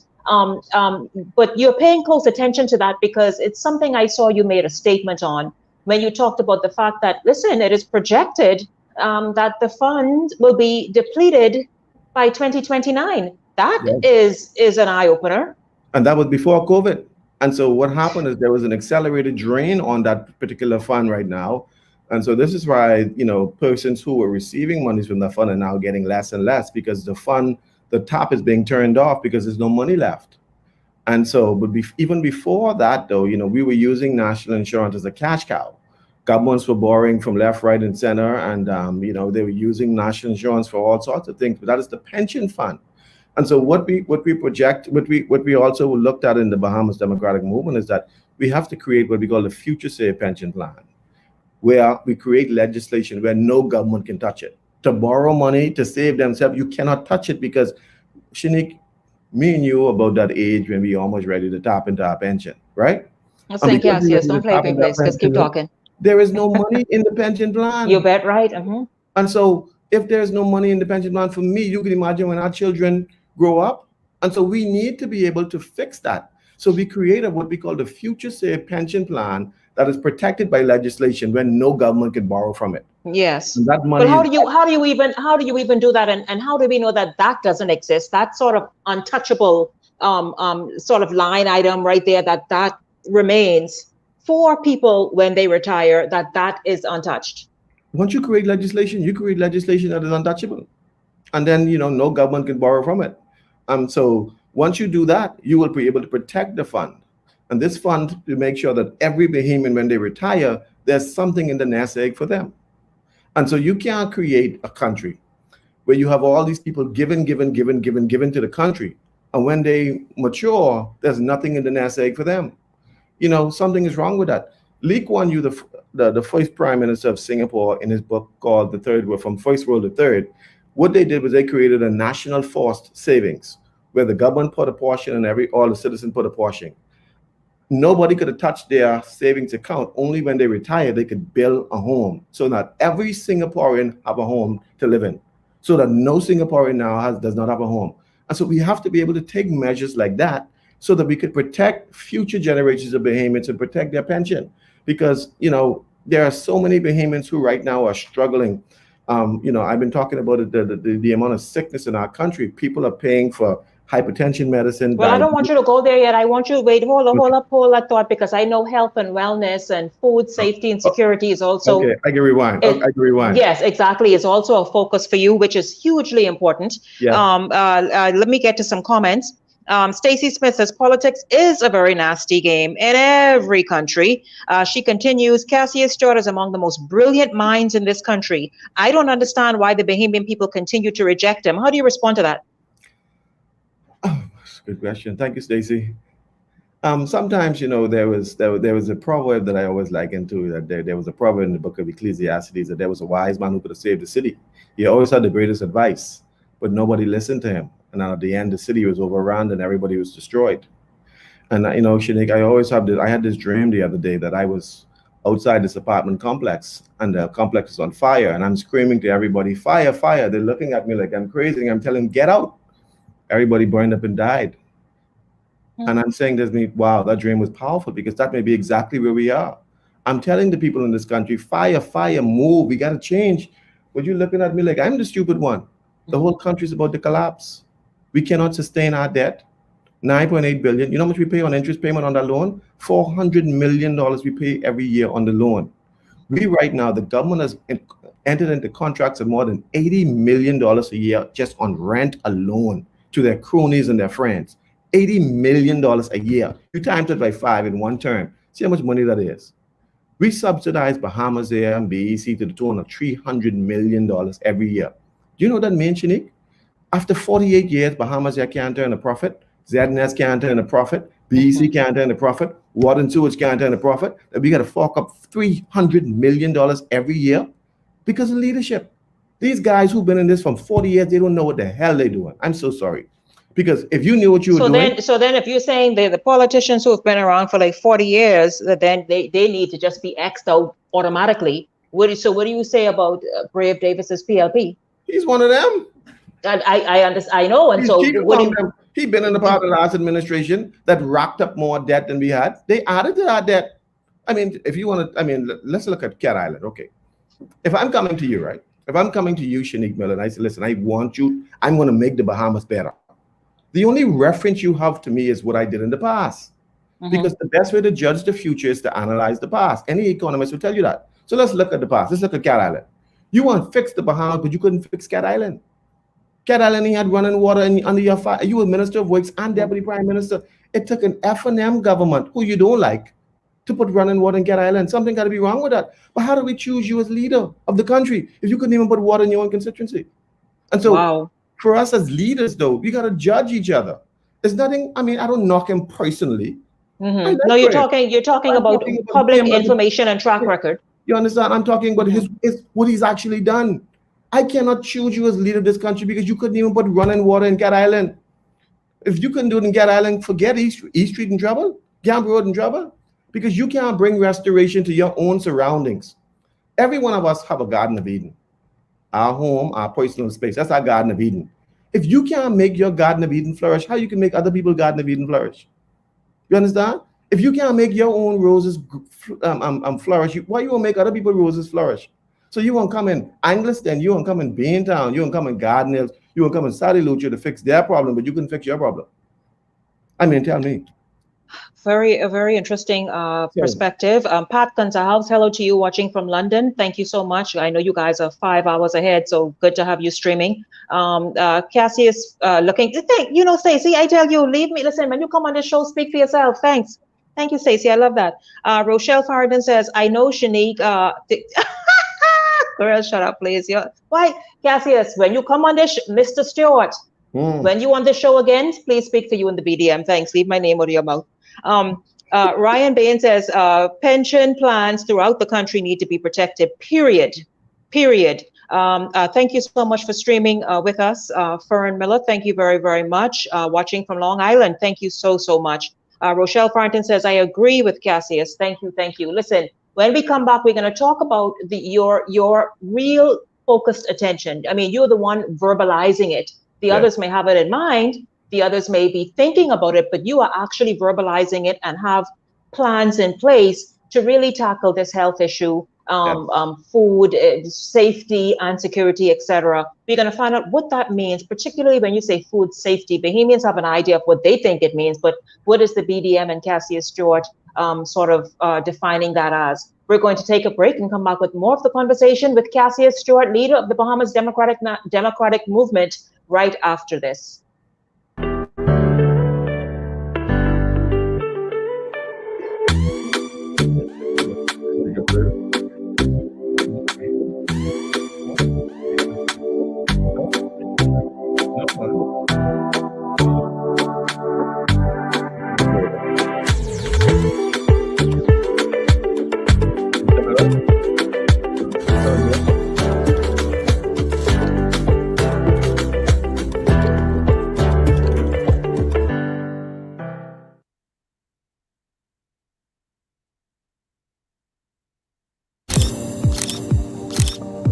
But you're paying close attention to that because it's something I saw you made a statement on when you talked about the fact that, listen, it is projected that the fund will be depleted by 2029. That Yes. is an eye opener. And that was before COVID. And so what happened is there was an accelerated drain on that particular fund right now. And so this is why, persons who were receiving monies from the fund are now getting less and less because the fund, the tap is being turned off because there's no money left. And so, but even before that, though, we were using national insurance as a cash cow. Governments were borrowing from left, right, and center, and they were using national insurance for all sorts of things. But that is the pension fund. And so, what we project, what we also looked at in the Bahamas Democratic Movement is that we have to create what we call the future safe pension plan, where we create legislation where no government can touch it. To borrow money to save themselves, you cannot touch it because, Shenique, me and you about that age when we almost ready to tap into our pension, right? Let's think, yes, don't play with this, just keep talking. There is no money in the pension plan. You bet, right? And so if there's no money in the pension plan for me, you can imagine when our children grow up. And so we need to be able to fix that. So we created what we call the future safe pension plan that is protected by legislation when no government can borrow from it. Yes. And that money but how do you even do that? And how do we know that doesn't exist? That sort of untouchable sort of line item right there, that remains for people when they retire, that is untouched. Once you create legislation that is untouchable. And then, no government can borrow from it. So once you do that, you will be able to protect the fund. And this fund to make sure that every Bahamian, when they retire, there's something in the nest egg for them. And so you can't create a country where you have all these people given to the country. And when they mature, there's nothing in the nest egg for them. Something is wrong with that. Lee Kuan Yew, the first prime minister of Singapore, in his book called The Third World, From First World to Third, what they did was they created a national forced savings where the government put a portion and all the citizens put a portion. Nobody could have touched their savings account. Only when they retired, they could build a home so that every Singaporean have a home to live in, so that no Singaporean now does not have a home. And so we have to be able to take measures like that so that we could protect future generations of Bahamians and protect their pension. Because, there are so many Bahamians who right now are struggling. I've been talking about it, the amount of sickness in our country. People are paying for hypertension medicine. Well, I don't want you to go there yet. I want you to wait, hold that thought, because I know health and wellness and food safety and security is also. Okay, I can rewind. Yes, exactly. It's also a focus for you, which is hugely important. Yeah. Let me get to some comments. Stacey Smith says politics is a very nasty game in every country. She continues, Cassius Stewart is among the most brilliant minds in this country. I don't understand why the Bahamian people continue to reject him. How do you respond to that? Oh, that's a good question. Thank you, Stacey. Sometimes, there was a proverb that I always liken to, that there was a proverb in the book of Ecclesiastes that there was a wise man who could have saved the city. He always had the greatest advice, but nobody listened to him. And at the end, the city was overrun and everybody was destroyed. And, Shenique, I had this dream the other day that I was outside this apartment complex and the complex is on fire. And I'm screaming to everybody, fire, fire. They're looking at me like I'm crazy. And I'm telling them, get out. Everybody burned up and died. And I'm saying to me, wow, that dream was powerful, because that may be exactly where we are. I'm telling the people in this country, fire, fire, move. We got to change. But you're looking at me like I'm the stupid one. The whole country's about to collapse. We cannot sustain our debt. 9.8 billion. You know how much we pay on interest payment on that loan? $400 million we pay every year on the loan. We right now, the government has entered into contracts of more than $80 million a year just on rent alone to their cronies and their friends. $80 million a year. You times it by 5 in one term. See how much money that is. We subsidize Bahamas Air and BEC to the tune of $300 million every year. Do you know what that means, Shenique? After 48 years, Bahamas Air can't turn a profit. ZNS can't turn a profit. BEC can't turn a profit. Water and sewage can't turn a profit. And we got to fork up $300 million every year because of leadership. These guys who've been in this from 40 years, they don't know what the hell they're doing. I'm so sorry. Because if you knew what you were doing. So then if you're saying the politicians who have been around for like 40 years, then they need to just be X'd out automatically. What do you say about Brave Davis's PLP? He's one of them. I understand. I know. And he's been in the part of the last administration that racked up more debt than we had. They added to our debt. I mean, if you want to, let's look at Cat Island. Okay. If I'm coming to you, right? If I'm coming to you, Shenique Miller, and I say, listen, I want you, I'm going to make the Bahamas better. The only reference you have to me is what I did in the past. Because the best way to judge the future is to analyze the past. Any economist will tell you that. So let's look at the past. Let's look at Cat Island. You want to fix the Bahamas, but you couldn't fix Cat Island. Cat Island, he had running water under your fire. You were Minister of Works and Deputy Prime Minister. It took an F&M government, who you don't like, to put running water in Cat Island. Something got to be wrong with that. But how do we choose you as leader of the country if you couldn't even put water in your own constituency? And so for us as leaders, though, we got to judge each other. There's nothing, I mean, I don't knock him personally. No, you're talking about public information and track record. You understand? I'm talking about what he's actually done. I cannot choose you as leader of this country because you couldn't even put running water in Cat Island. If you couldn't do it in Cat Island, forget East Street in trouble, Camp Road in trouble, because you can't bring restoration to your own surroundings. Every one of us have a Garden of Eden. Our home, our personal space, that's our Garden of Eden. If you can't make your Garden of Eden flourish, how you can make other people's Garden of Eden flourish? You understand? If you can't make your own roses flourish, why you won't make other people's roses flourish? So you won't come in Angliston, you won't come in Baintown, you won't come in Garden Hills, you won't come in Sally Lucha to fix their problem, but you can fix your problem. I mean, tell me. A very interesting perspective. Pat Gonzalez, hello to you watching from London. Thank you so much. I know you guys are 5 hours ahead, so good to have you streaming. Cassius looking, you know, Stacey, I tell you, leave me. Listen, when you come on this show, speak for yourself. Thanks. Thank you, Stacey. I love that. Rochelle Farden says, I know Shenique. Girl, shut up, please. Why, Cassius, when you come on this, Mr. Stewart, when you on the show again, please speak for you in the BDM. Thanks. Leave my name out of your mouth. Ryan Bain says, pension plans throughout the country need to be protected, period. Thank you so much for streaming with us. Fern Miller, thank you very, very much. Watching from Long Island, thank you so much. Rochelle Farrington says, I agree with Cassius. Thank you. Listen, when we come back, we're going to talk about your real focused attention. I mean, you're the one verbalizing it. The others may have it in mind. The others may be thinking about it, but you are actually verbalizing it and have plans in place to really tackle this health issue, food safety and security, etc. We're going to find out what that means, particularly when you say food safety. Bahamians have an idea of what they think it means, but what is the BDM and Cassius Stewart defining that as? We're going to take a break and come back with more of the conversation with Cassius Stewart, leader of the Bahamas Democratic Movement, right after this.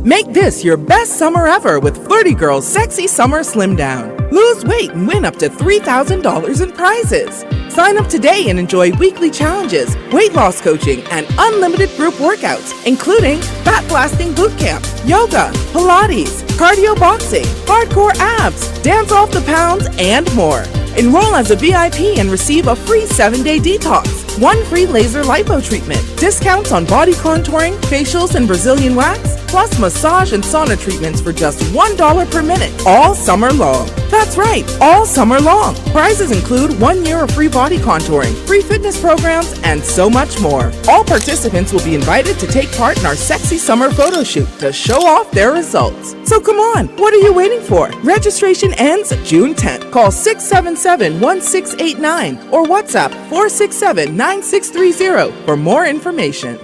Make this your best summer ever with Flirty Girl's Sexy Summer Slim Down. Lose weight and win up to $3,000 in prizes. Sign up today and enjoy weekly challenges, weight loss coaching, and unlimited group workouts, including fat blasting boot camp, yoga, Pilates, cardio boxing, hardcore abs, dance off the pounds, and more. Enroll as a VIP and receive a free 7-day detox, 1 free laser lipo treatment, discounts on body contouring, facials, and Brazilian wax, plus massage and sauna treatments for just $1 per minute, all summer long. That's right, all summer long. Prizes include 1 year of free body contouring, free fitness programs, and so much more. All participants will be invited to take part in our sexy summer photo shoot to show off their results. So come on, what are you waiting for? Registration ends June 10th. Call 677-1689 or WhatsApp 467-9630 for more information.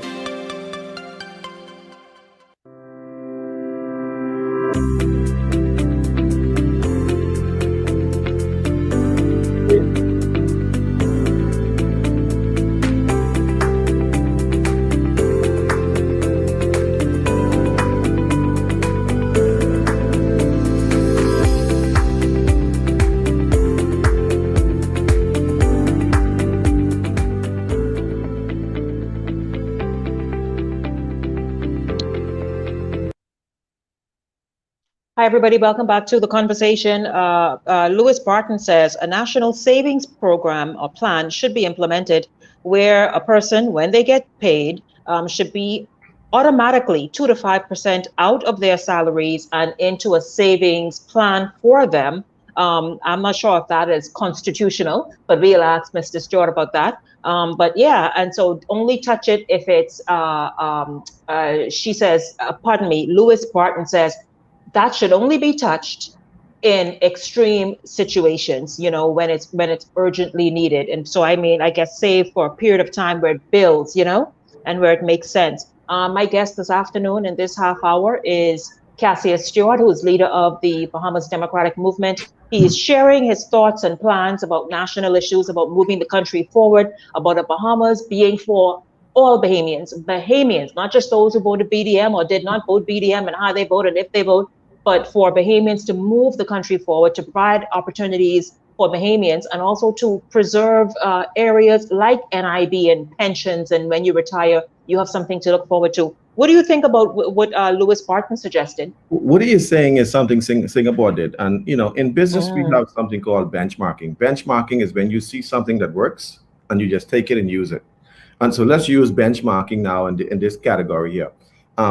Hi, everybody. Welcome back to the conversation. Lewis Barton says a national savings program or plan should be implemented where a person, when they get paid, should be automatically 2 to 5% out of their salaries and into a savings plan for them. I'm not sure if that is constitutional, but we'll ask Mr. Stewart about that. But yeah, and so only touch it if it's, she says, pardon me, Lewis Barton says, that should only be touched in extreme situations, when it's urgently needed. And so, I mean, I guess save for a period of time where it builds, and where it makes sense. My guest this afternoon in this half hour is Cassius Stewart, who is leader of the Bahamas Democratic Movement. He is sharing his thoughts and plans about national issues, about moving the country forward, about the Bahamas being for all Bahamians, not just those who voted BDM or did not vote BDM and how they voted, if they vote, but for Bahamians to move the country forward, to provide opportunities for Bahamians, and also to preserve areas like NIB and pensions. And when you retire, you have something to look forward to. What do you think about what Lewis Barton suggested? What he is saying is something Singapore did. And, in business, we have something called benchmarking. Benchmarking is when you see something that works and you just take it and use it. And so let's use benchmarking now in this category here.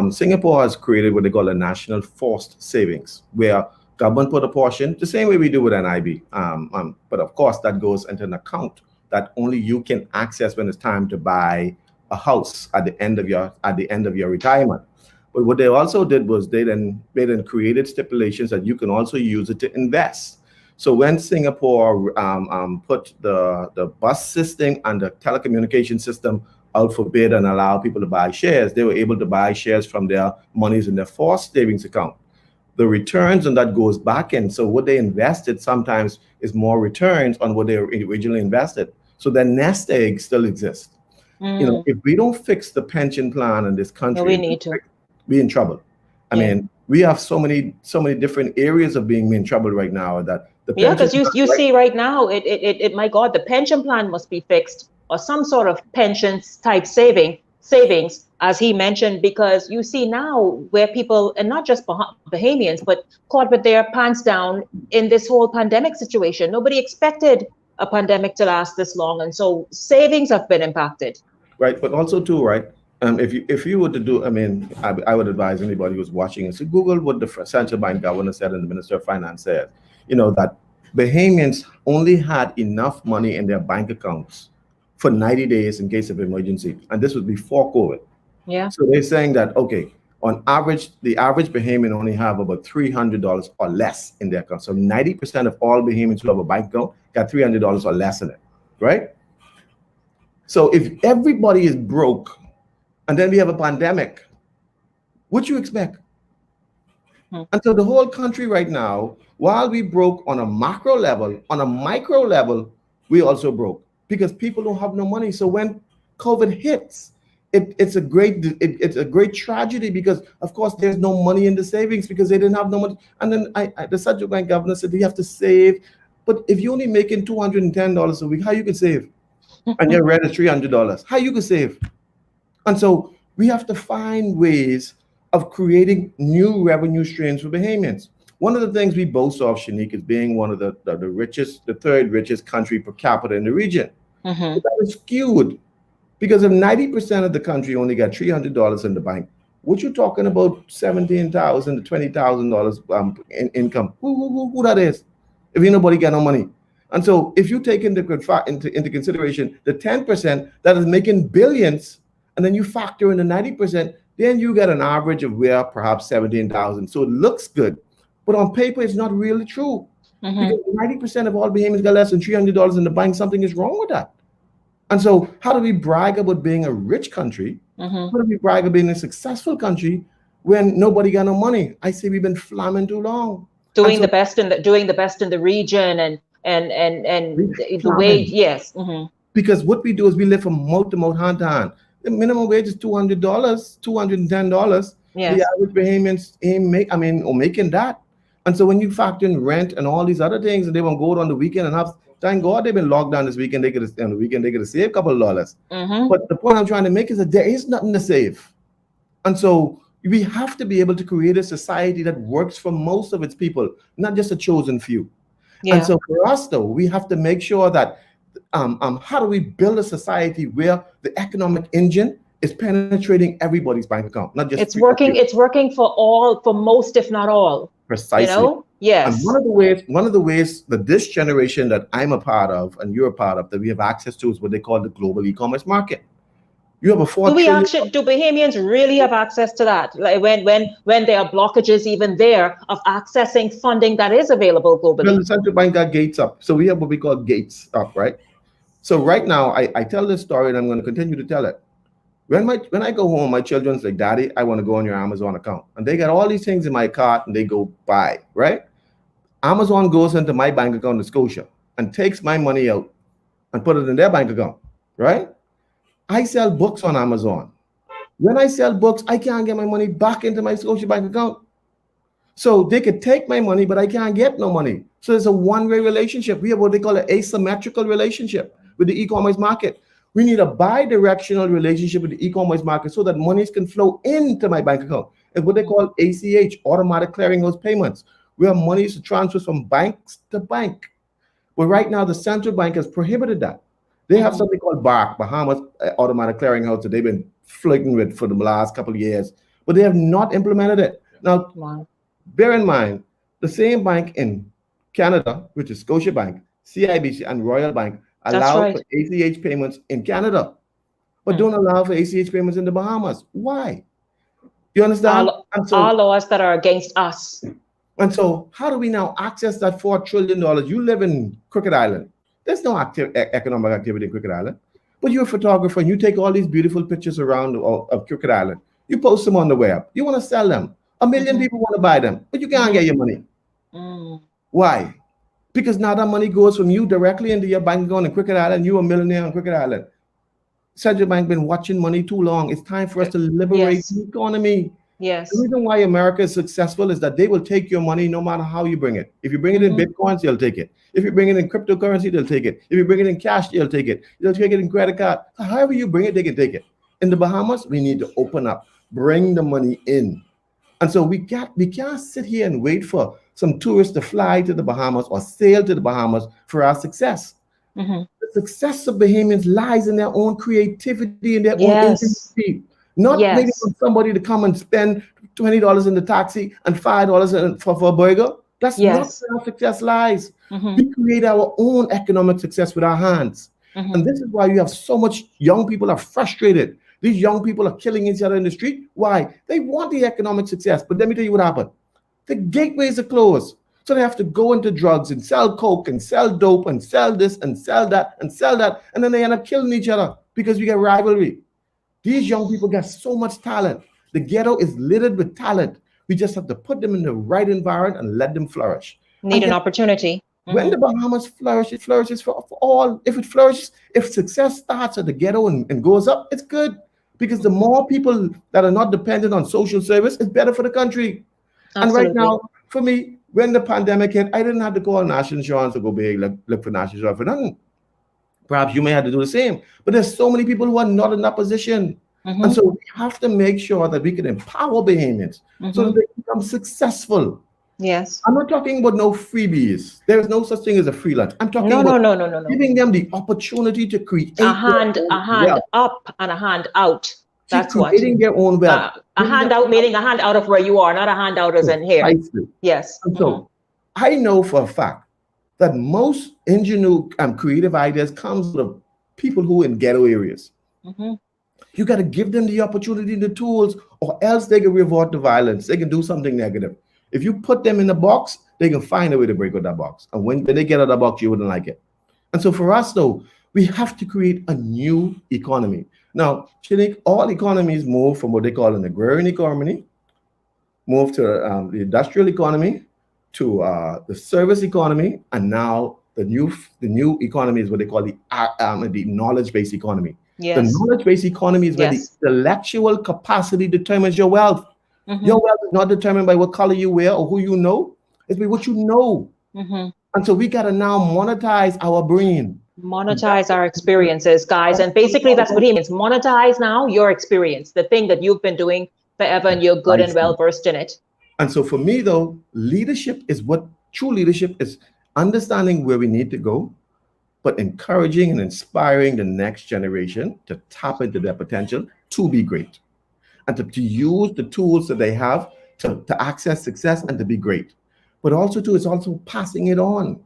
Singapore has created what they call a national forced savings, where government put a portion, the same way we do with NIB. But of course, that goes into an account that only you can access when it's time to buy a house at the end of your retirement. But what they also did was they then created stipulations that you can also use it to invest. So when Singapore put the bus system and the telecommunication system out for bid and allow people to buy shares, they were able to buy shares from their monies in their forced savings account. The returns on that goes back in. So what they invested sometimes is more returns on what they originally invested. So their nest egg still exists. If we don't fix the pension plan in this country, we need to be in trouble. I mean, we have so many different areas of being in trouble right now that the because you see right now, it my God, the pension plan must be fixed, or some sort of pensions type savings, as he mentioned, because you see now where people, and not just Bahamians, but caught with their pants down in this whole pandemic situation. Nobody expected a pandemic to last this long, and so savings have been impacted. Right, but also too, right? If you were to do, I would advise anybody who's watching is to Google what the central bank governor said and the Minister of Finance said. That Bahamians only had enough money in their bank accounts for 90 days in case of emergency, and this was before COVID. Yeah. So they're saying that, okay, on average, the average Bahamian only have about $300 or less in their account. So 90% of all Bahamians who have a bank account got $300 or less in it, right? So if everybody is broke and then we have a pandemic, what you expect? And so the whole country right now, while we broke on a macro level, on a micro level, we also broke because people don't have no money. So when COVID hits, it's a great tragedy because, of course, there's no money in the savings because they didn't have no money. And then the central bank governor said you have to save. But if you're only making $210 a week, how you can save? And your rent is $300. How you can save? And so we have to find ways of creating new revenue streams for Bahamians. One of the things we boast of, Shenique, is being one of the richest, the third richest country per capita in the region. But that is skewed because if 90% of the country only got $300 in the bank, what you talking about $17,000 to $20,000 in income? Who that is? If ain't nobody got no money. And so if you take into consideration the 10% that is making billions, and then you factor in the 90%, then you get an average of where perhaps 17,000. So it looks good, but on paper, it's not really true. Because 90% of all Bahamians got less than $300 in the bank. Something is wrong with that. And so how do we brag about being a rich country? How do we brag about being a successful country when nobody got no money? I say we've been flamming too long. Doing the best in the region and the way, yes. Because what we do is we live from mouth to mouth, hand to hand. The minimum wage is $200, $210. Yes. The average Bahamians ain't making that. And so when you factor in rent and all these other things, and they won't go out on the weekend and have, thank God they've been locked down this weekend. They could have saved a couple of dollars. But the point I'm trying to make is that there is nothing to save. And so We have to be able to create a society that works for most of its people, not just a chosen few. And Yeah. so for us, though, we have to make sure that how do we build a society where the economic engine is penetrating everybody's bank account, not just It's working. It's working for all, for most, if not all. precisely. And Yes. one of the ways that this generation that I'm a part of and you're a part of, that we have access to, is what they call the global e-commerce market. You have a Do Bahamians really have access to that? Like when there are blockages even there of accessing funding that is available globally? Well, the central bank got gates up. So we have what we call gates up, right? So right now, I tell this story and I'm going to continue to tell it. When I go home, my children's like, Daddy, I want to go on your Amazon account. And they got all these things in my cart and they go buy, right? Amazon goes into my bank account in Scotia and takes my money out and put it in their bank account, right? I sell books on Amazon. When I sell books, I can't get my money back into my Scotia bank account. So they could take my money, but I can't get no money. So it's a one-way relationship. We have what they call an asymmetrical relationship with the e-commerce market. We need a bi-directional relationship with the e-commerce market so that monies can flow into my bank account. It's what they call ACH, automatic clearinghouse payments, where monies transfers from banks to bank. But right now, the central bank has prohibited that. They have something called BARC, Bahamas Automatic Clearinghouse, that they've been flirting with for the last couple of years, but they have not implemented it. Now, bear in mind, the same bank in Canada, which is Scotiabank, CIBC, and Royal Bank, allow for ACH payments in Canada, but don't allow for ACH payments in the Bahamas. Why? You understand? All laws that are against us. And so how do we now access that $4 trillion? You live in Crooked Island. There's no economic activity in Crooked Island. But you're a photographer and you take all these beautiful pictures around of Crooked Island. You post them on the web. You want to sell them. 1 million people want to buy them, but you can't get your money. Why? Because now that money goes from you directly into your bank account in Crooked Island. You're a millionaire on Crooked Island. Central Bank been watching money too long. It's time for us to liberate the economy. Yes. The reason why America is successful is that they will take your money no matter how you bring it. If you bring it in Bitcoins, they'll take it. If you bring it in cryptocurrency, they'll take it. If you bring it in cash, they'll take it. They'll take it in credit card. However you bring it, they can take it. In the Bahamas, we need to open up, bring the money in. And so we can't sit here and wait for some tourists to fly to the Bahamas or sail to the Bahamas for our success. The success of Bahamians lies in their own creativity and their own ingenuity. Not waiting for somebody to come and spend $20 in the taxi and $5 for a burger. That's not where our success lies. We create our own economic success with our hands. And this is why you have so much young people are frustrated. These young people are killing each other in the street. Why? They want the economic success. But let me tell you what happened. The gateways are closed. So they have to go into drugs and sell coke and sell dope and sell this and sell that and sell that. And then they end up killing each other because we get rivalry. These young people got so much talent. The ghetto is littered with talent. We just have to put them in the right environment and let them flourish. Need an opportunity. When the Bahamas flourish, it flourishes for all. If it flourishes, if success starts at the ghetto and goes up, it's good. Because the more people that are not dependent on social service, it's better for the country. Absolutely. And right now, for me, when the pandemic hit, I didn't have to call national insurance to go big, look for national insurance for nothing. Perhaps you may have to do the same. But there's so many people who are not in that position. And so we have to make sure that we can empower Bahamians so that they become successful. Yes. I'm not talking about no freebies. There is no such thing as a free lunch. I'm talking about giving them the opportunity to create a hand up and a hand out. That's what. Creating their own wealth. A hand out meaning a hand out of where you are, not a hand out as in here. Precisely. Yes. And so I know for a fact that most ingenuous and creative ideas comes from people who are in ghetto areas. You got to give them the opportunity, the tools, or else they can revert to violence. They can do something negative. If you put them in a box, they can find a way to break out that box. And when they get out of the box, you wouldn't like it. And so for us, though, we have to create a new economy. Now, Shenique, all economies move from what they call an agrarian economy, move to the industrial economy, to the service economy, and now the new economy is what they call the knowledge-based economy. Yes. The knowledge-based economy is where the intellectual capacity determines your wealth. Your wealth is not determined by what color you wear or who you know. It's by what you know. And so we got to now monetize our brain. Monetize our experiences, guys. And basically that's what he means. Monetize now your experience, the thing that you've been doing forever, and you're good and well versed in it. And so for me, though, leadership is what true leadership is: understanding where we need to go, but encouraging and inspiring the next generation to tap into their potential to be great, and to use the tools that they have to access success and to be great. But also too, it's also passing it on,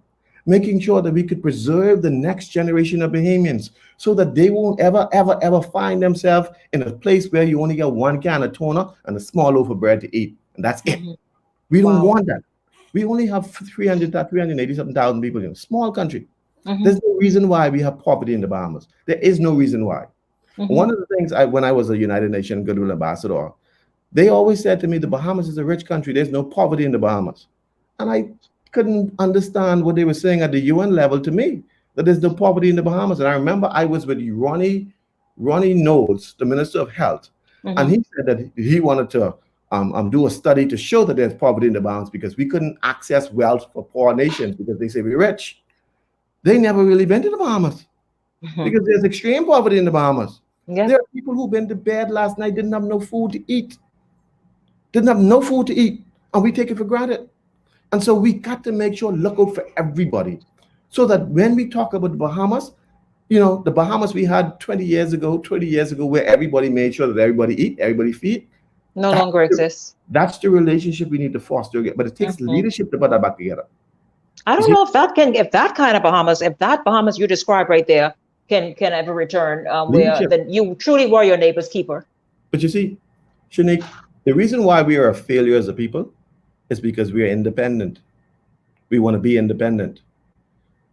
making sure that we could preserve the next generation of Bahamians so that they won't ever find themselves in a place where you only get one can of tuna and a small loaf of bread to eat. And that's it. We don't want that. We only have 380-something people in a small country. There's no reason why we have poverty in the Bahamas. There is no reason why. One of the things when I was a United Nations Goodwill Ambassador, they always said to me, the Bahamas is a rich country. There's no poverty in the Bahamas. And I couldn't understand what they were saying at the UN level to me, that there's no poverty in the Bahamas. And I remember I was with Ronnie Knowles, the Minister of Health, and he said that he wanted to do a study to show that there's poverty in the Bahamas because we couldn't access wealth for poor nations because they say we're rich. They never really been to the Bahamas because there's extreme poverty in the Bahamas. There are people who've been to bed last night, didn't have no food to eat. And we take it for granted. And so we got to make sure, look out for everybody, so that when we talk about the Bahamas, the Bahamas we had 20 years ago, where everybody made sure that everybody eat, everybody feed, no longer exists. That's the relationship we need to foster again. But it takes leadership to put that back together. I don't know if that kind of Bahamas, if that Bahamas you describe right there can ever return, where then you truly were your neighbor's keeper. But you see, Shenique, the reason why we are a failure as a people is because we are independent. We want to be independent.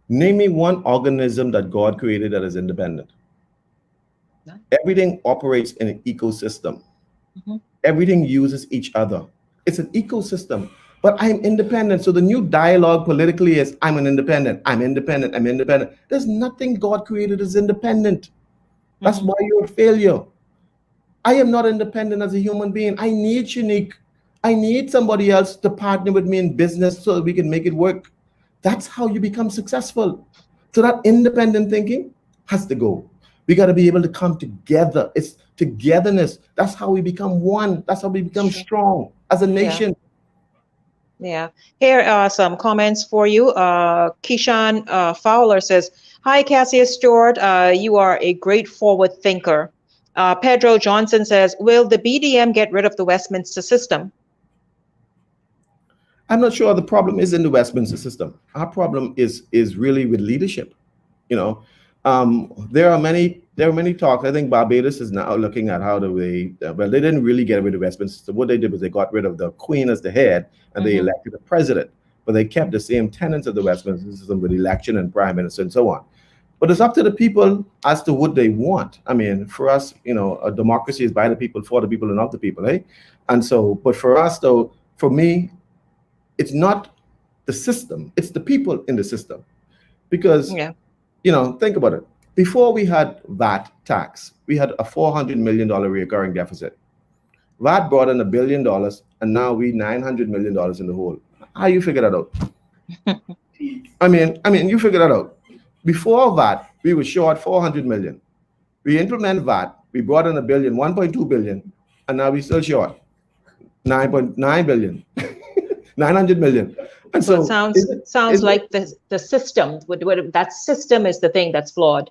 Name me one organism that God created that is independent. No. Everything operates in an ecosystem. Everything uses each other. It's an ecosystem. But I'm independent. So the new dialogue politically is I'm an independent. I'm independent. I'm independent. There's nothing God created as independent. That's why you're a failure. I am not independent as a human being. I need Shenique. I need somebody else to partner with me in business so that we can make it work. That's how you become successful. So that independent thinking has to go. We got to be able to come together. It's togetherness. That's how we become one. That's how we become strong as a nation. Yeah. Here are some comments for you. Keishan Fowler says, "Hi, Cassius Stewart. You are a great forward thinker." Pedro Johnson says, "Will the BDM get rid of the Westminster system?" I'm not sure the problem is in the Westminster system. Our problem is really with leadership. There are many talks. I think Barbados is now looking at how do they, well, they didn't really get rid of the Westminster system. What they did was they got rid of the Queen as the head and they elected a president, but they kept the same tenets of the Westminster system with election and prime minister and so on. But it's up to the people as to what they want. I mean, for us, a democracy is by the people, for the people, and of the people, eh? And so, but for us, though, for me, it's not the system, it's the people in the system. Because, think about it. Before we had VAT tax, we had a $400 million recurring deficit. VAT brought in $1 billion, and now we $900 million in the hole. How you figure that out? I mean, you figure that out. Before VAT, we were short 400 million. We implement VAT, we brought in $1 billion, 1.2 billion, and now we're still short 9.9 billion, 900 million. And so it sounds like the system, that system is the thing that's flawed.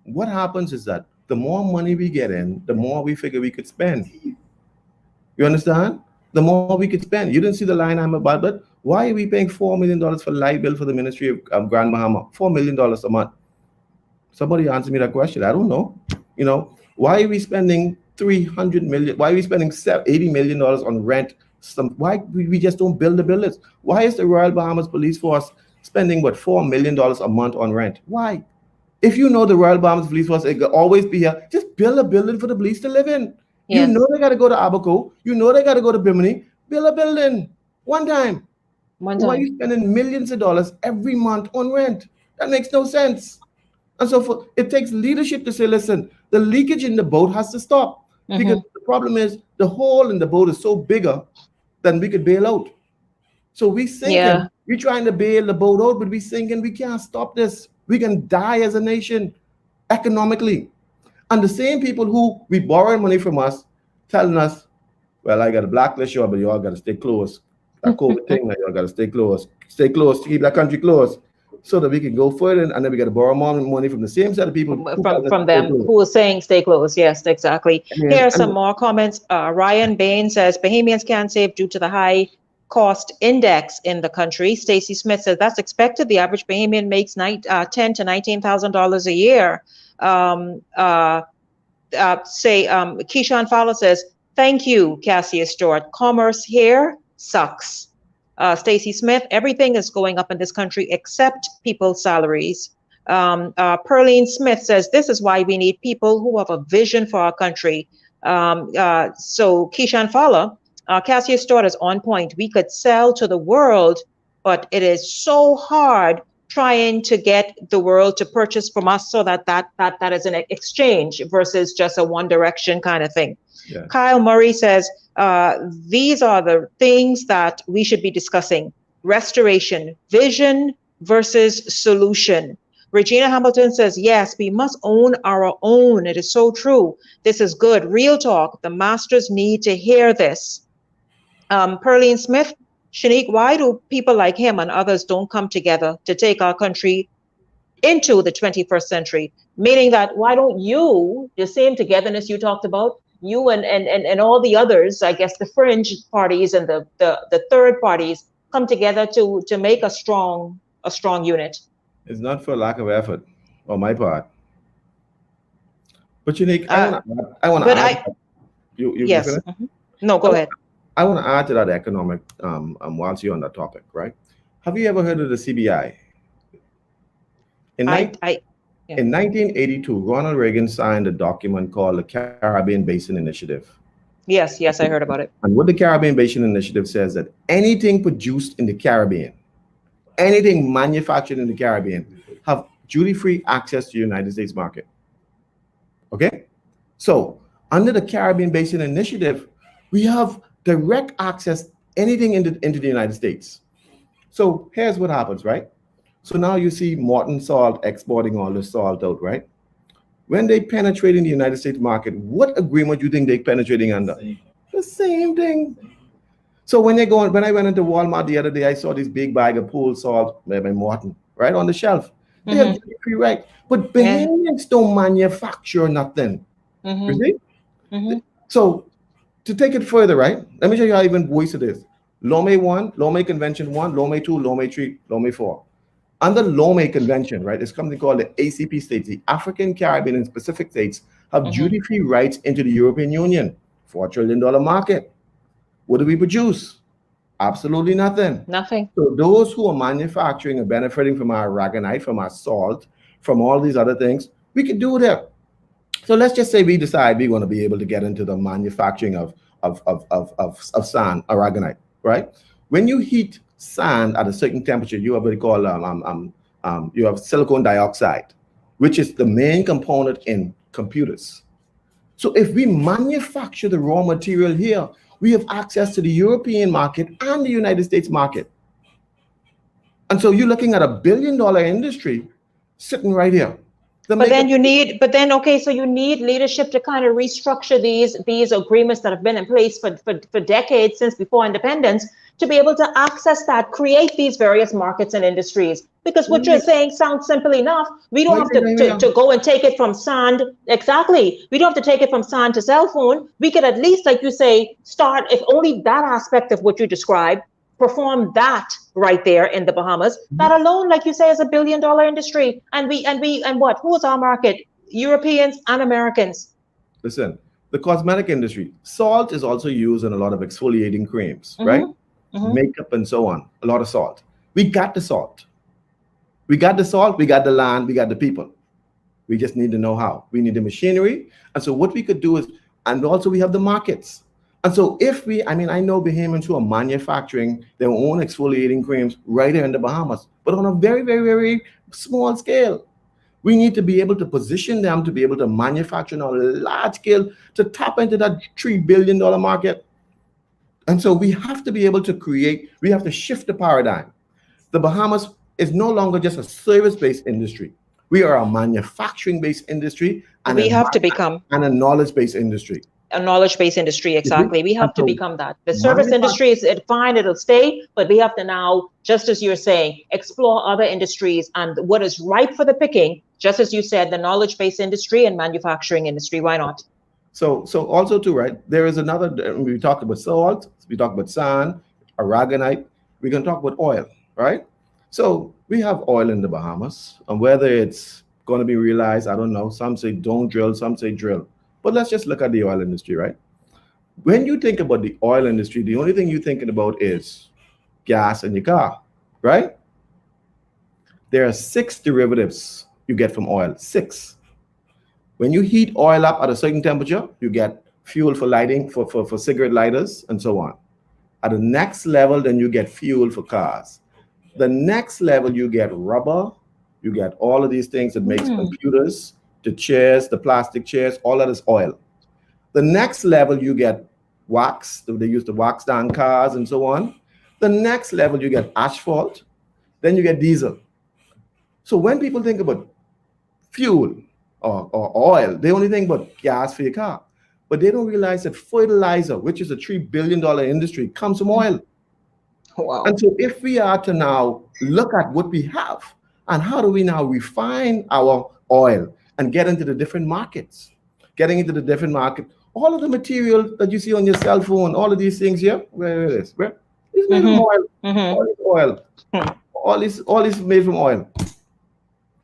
What happens is that the more money we get in, the more we figure we could spend. You understand? The more we could spend. You didn't see the line I'm about, but why are we paying $4 million for light bill for the Ministry of Grand Bahama? $4 million a month. Somebody answer me that question. I don't know. Why are we spending $300 million? Why are we spending $80 million on rent? Why we just don't build the buildings? Why is the Royal Bahamas Police Force spending $4 million a month on rent? Why? If you know the Royal Bahamas Police Force, it will always be here. Just build a building for the police to live in. Yes. You know they got to go to Abaco. You know they got to go to Bimini. Build a building one time. Why are you spending millions of dollars every month on rent? That makes no sense. And so it takes leadership to say, listen, the leakage in the boat has to stop. Because the problem is the hole in the boat is so bigger than we could bail out. So we sinking. We're trying to bail the boat out, but we sinking. We can't stop this. We can die as a nation economically. And the same people who we borrow money from us telling us well, I got a blacklist you, but you all got to stay close. That COVID thing, now you all got to stay close to keep that country close, so that we can go further, and then we got to borrow more money from the same set of people from them who are saying stay close. Yes, exactly. Here are some more comments. Ryan Bain says Bahamians can't save due to the high cost index in the country. Stacy Smith says that's expected. The average Bahamian makes $10,000 to $19,000 a year. Keyshawn Fowler says, thank you, Cassius Stewart. Commerce here sucks. Stacy Smith, everything is going up in this country except people's salaries. Perlene Smith says, this is why we need people who have a vision for our country. So Keyshawn Fowler, Cassius Stewart is on point. We could sell to the world, but it is so hard trying to get the world to purchase from us, so that is an exchange versus just a one direction kind of thing. Yeah. Kyle Murray says, these are the things that we should be discussing. Restoration, vision versus solution. Regina Hamilton says, yes, we must own our own. It is so true. This is good. Real talk. The masters need to hear this. Perlene Smith, Shenique, why do people like him and others don't come together to take our country into the 21st century? Meaning that why don't you, the same togetherness you talked about, you and all the others, I guess the fringe parties and the third parties come together to make a strong unit? It's not for lack of effort on my part. But Shenique, I want to add. Yes. No, go ahead. I want to add to that economic, whilst you're on that topic, right? Have you ever heard of the CBI? In 1982, Ronald Reagan signed a document called the Caribbean Basin Initiative. Yes, I heard about it. And what the Caribbean Basin Initiative says that anything produced in the Caribbean, anything manufactured in the Caribbean, have duty-free access to the United States market. Okay? So under the Caribbean Basin Initiative, we have direct access anything into the United States. So here's what happens, right? So now you see Morton Salt exporting all the salt out, right? When they penetrate in the United States market, what agreement do you think they're penetrating under? The same thing. So when I went into Walmart the other day, I saw this big bag of pool salt by Morton, right on the shelf. They have duty-free right. But Bahamians don't manufacture nothing. You see? So to take it further, right? Let me show you how even voice it is. Lomé 1, Lomé Convention 1, Lomé 2, Lomé 3, Lomé 4. Under Lomé Convention, right, there's something called the ACP states, the African, Caribbean, and Pacific states have duty-free rights into the European Union, $4 trillion market. What do we produce? Absolutely nothing. Nothing. So those who are manufacturing and benefiting from our aragonite, from our salt, from all these other things, we can do that. So let's just say we decide we want to be able to get into the manufacturing of sand, aragonite, right? When you heat sand at a certain temperature, you have what they call you have silicon dioxide, which is the main component in computers. So if we manufacture the raw material here, we have access to the European market and the United States market. And so you're looking at $1 billion industry sitting right here. So you need leadership to kind of restructure these agreements that have been in place for decades, since before independence, to be able to access that, create these various markets and industries. Because what you're saying sounds simple enough. We don't have to go and take it from sand. Exactly. We don't have to take it from sand to cell phone. We could at least, like you say, start, if only that aspect of what you described, perform that right there in the Bahamas. That alone, like you say, is $1 billion industry. And what? Who's our market? Europeans and Americans. Listen, the cosmetic industry, salt is also used in a lot of exfoliating creams, right? Makeup and so on. A lot of salt. We got the salt. We got the salt, we got the land, we got the people. We just need to know how. We need the machinery. And so what we could do is, and also we have the markets. And so I know Bahamians who are manufacturing their own exfoliating creams right here in the Bahamas, but on a very, very, very small scale. We need to be able to position them to be able to manufacture on a large scale to tap into that $3 billion market. And so we have to be able to we have to shift the paradigm. The Bahamas is no longer just a service-based industry. We are a manufacturing-based industry and we have to become and a knowledge-based industry. A knowledge-based industry, exactly. We have And to so become that. The service industry is fine, it'll stay, but we have to now, just as you're saying, explore other industries and what is ripe for the picking, just as you said, the knowledge-based industry and manufacturing industry. Why not? So also too, right? There is another. We talked about salt. We talked about sand, aragonite. We're gonna talk about oil, right? So we have oil in the Bahamas, and whether it's gonna be realized, I don't know. Some say don't drill, some say drill. But let's just look at the oil industry, right? When you think about the oil industry, the only thing you're thinking about is gas in your car, right? There are 6 derivatives you get from oil. 6. When you heat oil up at a certain temperature, you get fuel for lighting, for cigarette lighters, and so on. At the next level, then you get fuel for cars. The next level, you get rubber, you get all of these things that makes computers, the chairs, the plastic chairs, all that is oil. The next level, you get wax. They use to wax down cars and so on. The next level, you get asphalt. Then you get diesel. So when people think about fuel or oil, they only think about gas for your car. But they don't realize that fertilizer, which is a $3 billion industry, comes from oil. Wow. And so if we are to now look at what we have and how do we now refine our oil and get into the different markets, getting into the different market, all of the material that you see on your cell phone, all of these things here, where it is, where it's made from oil. All is oil. All is made from oil.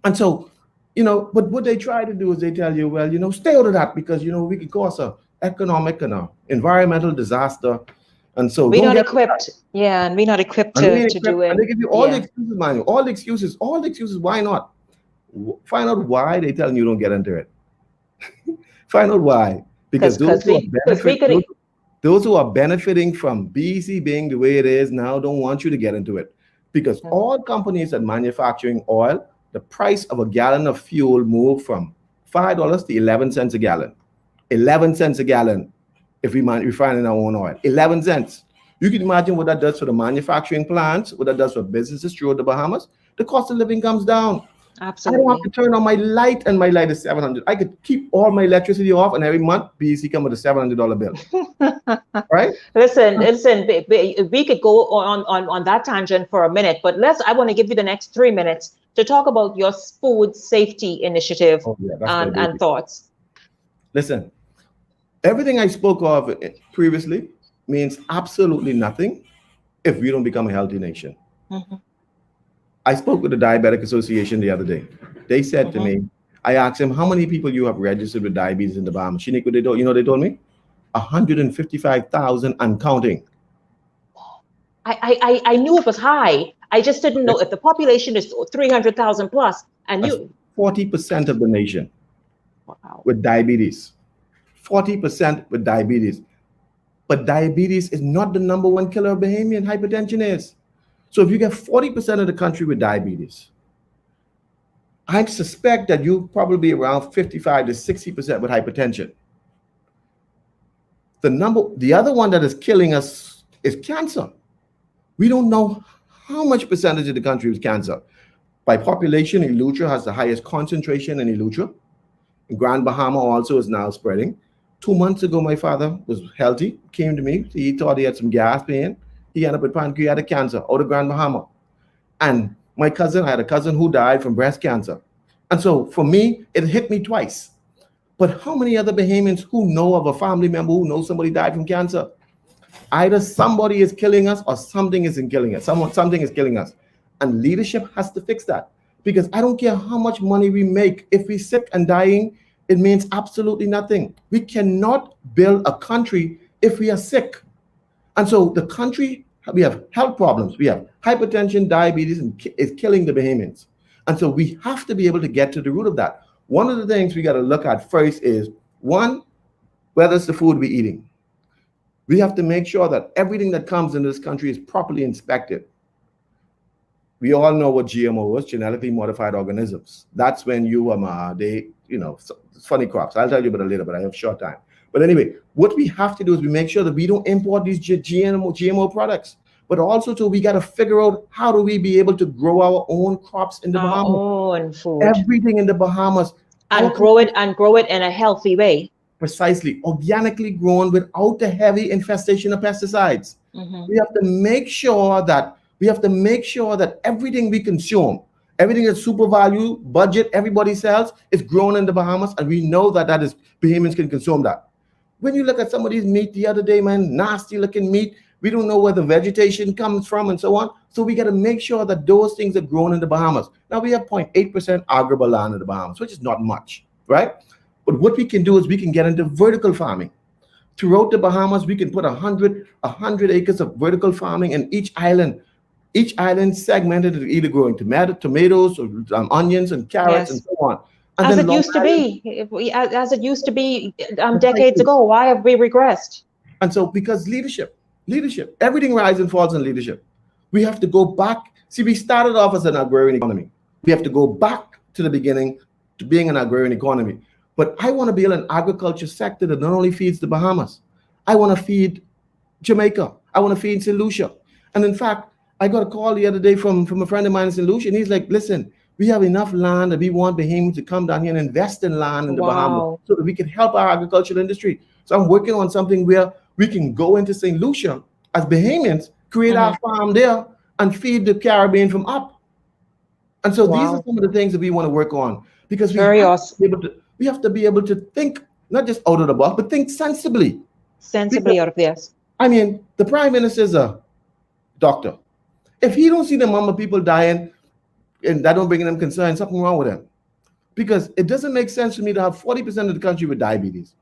And so, but what they try to do is they tell you, well, stay out of that because, we could cause an economic and an environmental disaster. And so we're not equipped. Yeah, and we're not equipped to do it. And they give you all the excuses, man. All the excuses. Why not? Find out why they telling you don't get into it. Find out why. Because those who are benefiting from BC being the way it is now don't want you to get into it. Because all companies that manufacturing oil, the price of a gallon of fuel moved from $5 to 11 cents a gallon. 11 cents a gallon if we refining our own oil. 11 cents. You can imagine what that does for the manufacturing plants, what that does for businesses throughout the Bahamas. The cost of living comes down. Absolutely. I don't have to turn on my light and my light is $700. I could keep all my electricity off and every month BC come with a $700 bill. Right? Listen, we could go on that tangent for a minute, but I want to give you the next 3 minutes to talk about your food safety initiative and thoughts. Listen, everything I spoke of previously means absolutely nothing if we don't become a healthy nation. I spoke with the Diabetic Association the other day. They said to me, I asked them, how many people you have registered with diabetes in the Bahamas? Shenique, they told me? 155,000 and counting. I knew it was high. I just didn't know if the population is 300,000 plus. And that's 40% of the nation with diabetes. 40% with diabetes. But diabetes is not the number one killer of Bahamian. Hypertension is. So if you get 40% of the country with diabetes, I suspect that you probably around 55 to 60% with hypertension. The other one that is killing us is cancer. We don't know how much percentage of the country is cancer. By population, Eleuthera has the highest concentration in Eleuthera. Grand Bahama also is now spreading. 2 months ago, my father was healthy, came to me. He thought he had some gas pain. He ended up with pancreatic cancer out of Grand Bahama. And I had a cousin who died from breast cancer. And so for me, it hit me twice. But how many other Bahamians who know of a family member who knows somebody died from cancer? Either somebody is killing us or something isn't killing us. Something is killing us. And leadership has to fix that. Because I don't care how much money we make. If we're sick and dying, it means absolutely nothing. We cannot build a country if we are sick. And so the country, we have health problems. We have hypertension, diabetes, and is killing the Bahamians. And so we have to be able to get to the root of that. One of the things we got to look at first is, one, whether it's the food we're eating. We have to make sure that everything that comes in this country is properly inspected. We all know what GMO is, genetically modified organisms. That's when funny crops. I'll tell you about it later, but I have short time. But anyway, what we have to do is we make sure that we don't import these GMO products, but also too, we got to figure out how do we be able to grow our own crops in the Bahamas. Own food. Everything in the Bahamas. And grow it in a healthy way. precisely organically grown without the heavy infestation of pesticides. We have to make sure that everything we consume, everything that's super value, budget, everybody sells, is grown in the Bahamas, and we know that is Bahamians can consume that. When you look at some of these meat the other day, man, nasty looking meat, we don't know where the vegetation comes from and so on. So we got to make sure that those things are grown in the Bahamas. Now we have 0.8% arable land in the Bahamas, which is not much, right? But what we can do is we can get into vertical farming. Throughout the Bahamas, we can put 100 acres of vertical farming in each island segmented into either growing tomatoes, or onions and carrots and so on. And as it used to be decades ago. Why have we regressed? And so because leadership, everything rises and falls in leadership. We have to go back. See, we started off as an agrarian economy. We have to go back to the beginning to being an agrarian economy. But I want to build an agriculture sector that not only feeds the Bahamas. I want to feed Jamaica. I want to feed St. Lucia. And in fact, I got a call the other day from a friend of mine in St. Lucia, and he's like, listen, we have enough land that we want Bahamians to come down here and invest in land in the Bahamas so that we can help our agricultural industry. So I'm working on something where we can go into St. Lucia as Bahamians, create our farm there, and feed the Caribbean from up. And so these are some of the things that we want to work on, because we have to be able to think not just out of the box, but think sensibly. Out of this. I mean, the Prime Minister is a doctor. If he don't see the number of people dying and that don't bring them concern, something wrong with him. Because it doesn't make sense for me to have 40% of the country with diabetes.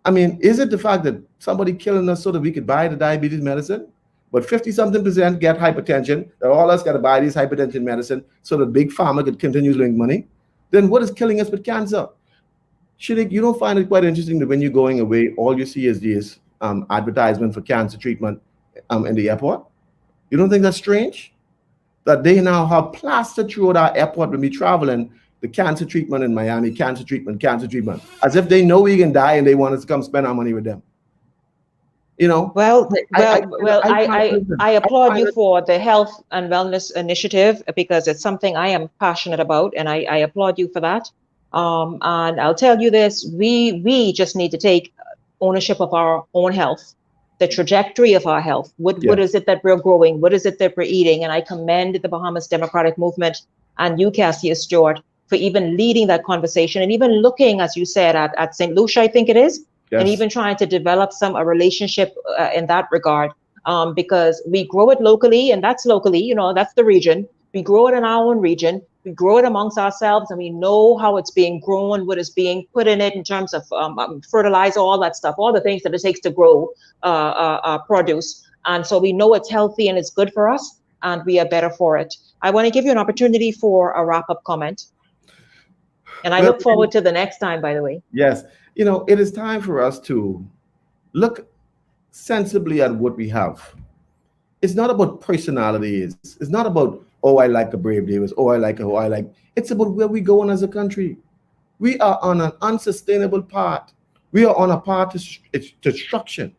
I mean, is it the fact that somebody killing us so that we could buy the diabetes medicine? But 50-something% get hypertension, that all of us got to buy this hypertension medicine so that big pharma could continue to make money. Then what is killing us with cancer? Shenique, you don't find it quite interesting that when you're going away, all you see is these advertisement for cancer treatment in the airport? You don't think that's strange? That they now have plastered throughout our airport when we traveling, the cancer treatment in Miami, cancer treatment, as if they know we can die and they want us to come spend our money with them. You know? I applaud you for the health and wellness initiative, because it's something I am passionate about, and I applaud you for that. And I'll tell you this, we just need to take ownership of our own health, the trajectory of our health. What is it that we're growing? What is it that we're eating? And I commend the Bahamas Democratic Movement and you, Cassius Stewart, for even leading that conversation and even looking, as you said, at St. Lucia, I think it is, and even trying to develop a relationship in that regard, because we grow it locally, and that's locally, that's the region. We grow it in our own region. We grow it amongst ourselves, and we know how it's being grown, what is being put in it in terms of fertilizer, all that stuff, all the things that it takes to grow produce. And so we know it's healthy and it's good for us, and we are better for it. I want to give you an opportunity for a wrap-up comment. And I look forward to the next time, by the way. Yes. It is time for us to look sensibly at what we have. It's not about personalities. It's not about, oh, I like a Brave Davis. Oh, I like. It's about where we're going as a country. We are on an unsustainable path. We are on a path to destruction.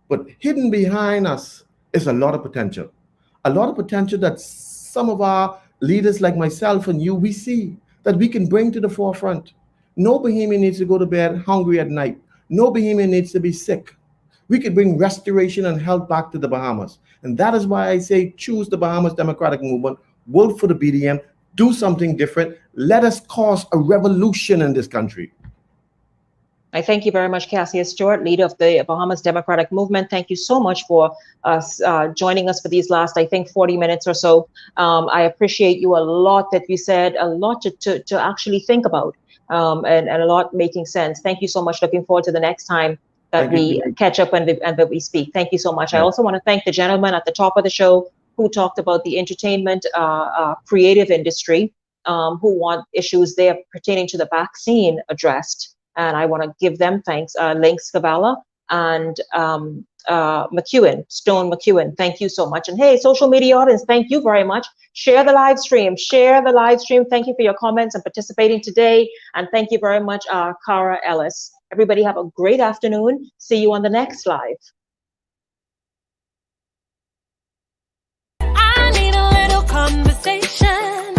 But hidden behind us is a lot of potential. A lot of potential that some of our leaders like myself and you, we see that we can bring to the forefront. No Bahamian needs to go to bed hungry at night. No Bahamian needs to be sick. We could bring restoration and health back to the Bahamas. And that is why I say choose the Bahamas Democratic Movement, vote for the BDM, do something different. Let us cause a revolution in this country. I thank you very much, Cassius Stewart, leader of the Bahamas Democratic Movement. Thank you so much for joining us for these last, I think, 40 minutes or so. I appreciate you a lot that you said, a lot to actually think about, and a lot making sense. Thank you so much. Looking forward to the next time that we catch up and that we speak. Thank you so much. I also want to thank the gentleman at the top of the show who talked about the entertainment creative industry, who want issues there pertaining to the vaccine addressed. And I want to give them thanks, Links Kavala and Stone McEwen. Thank you so much. And hey, social media audience, thank you very much. Share the live stream. Thank you for your comments and participating today. And thank you very much, Cara Ellis. Everybody have a great afternoon. See you on the next live. I need a little conversation.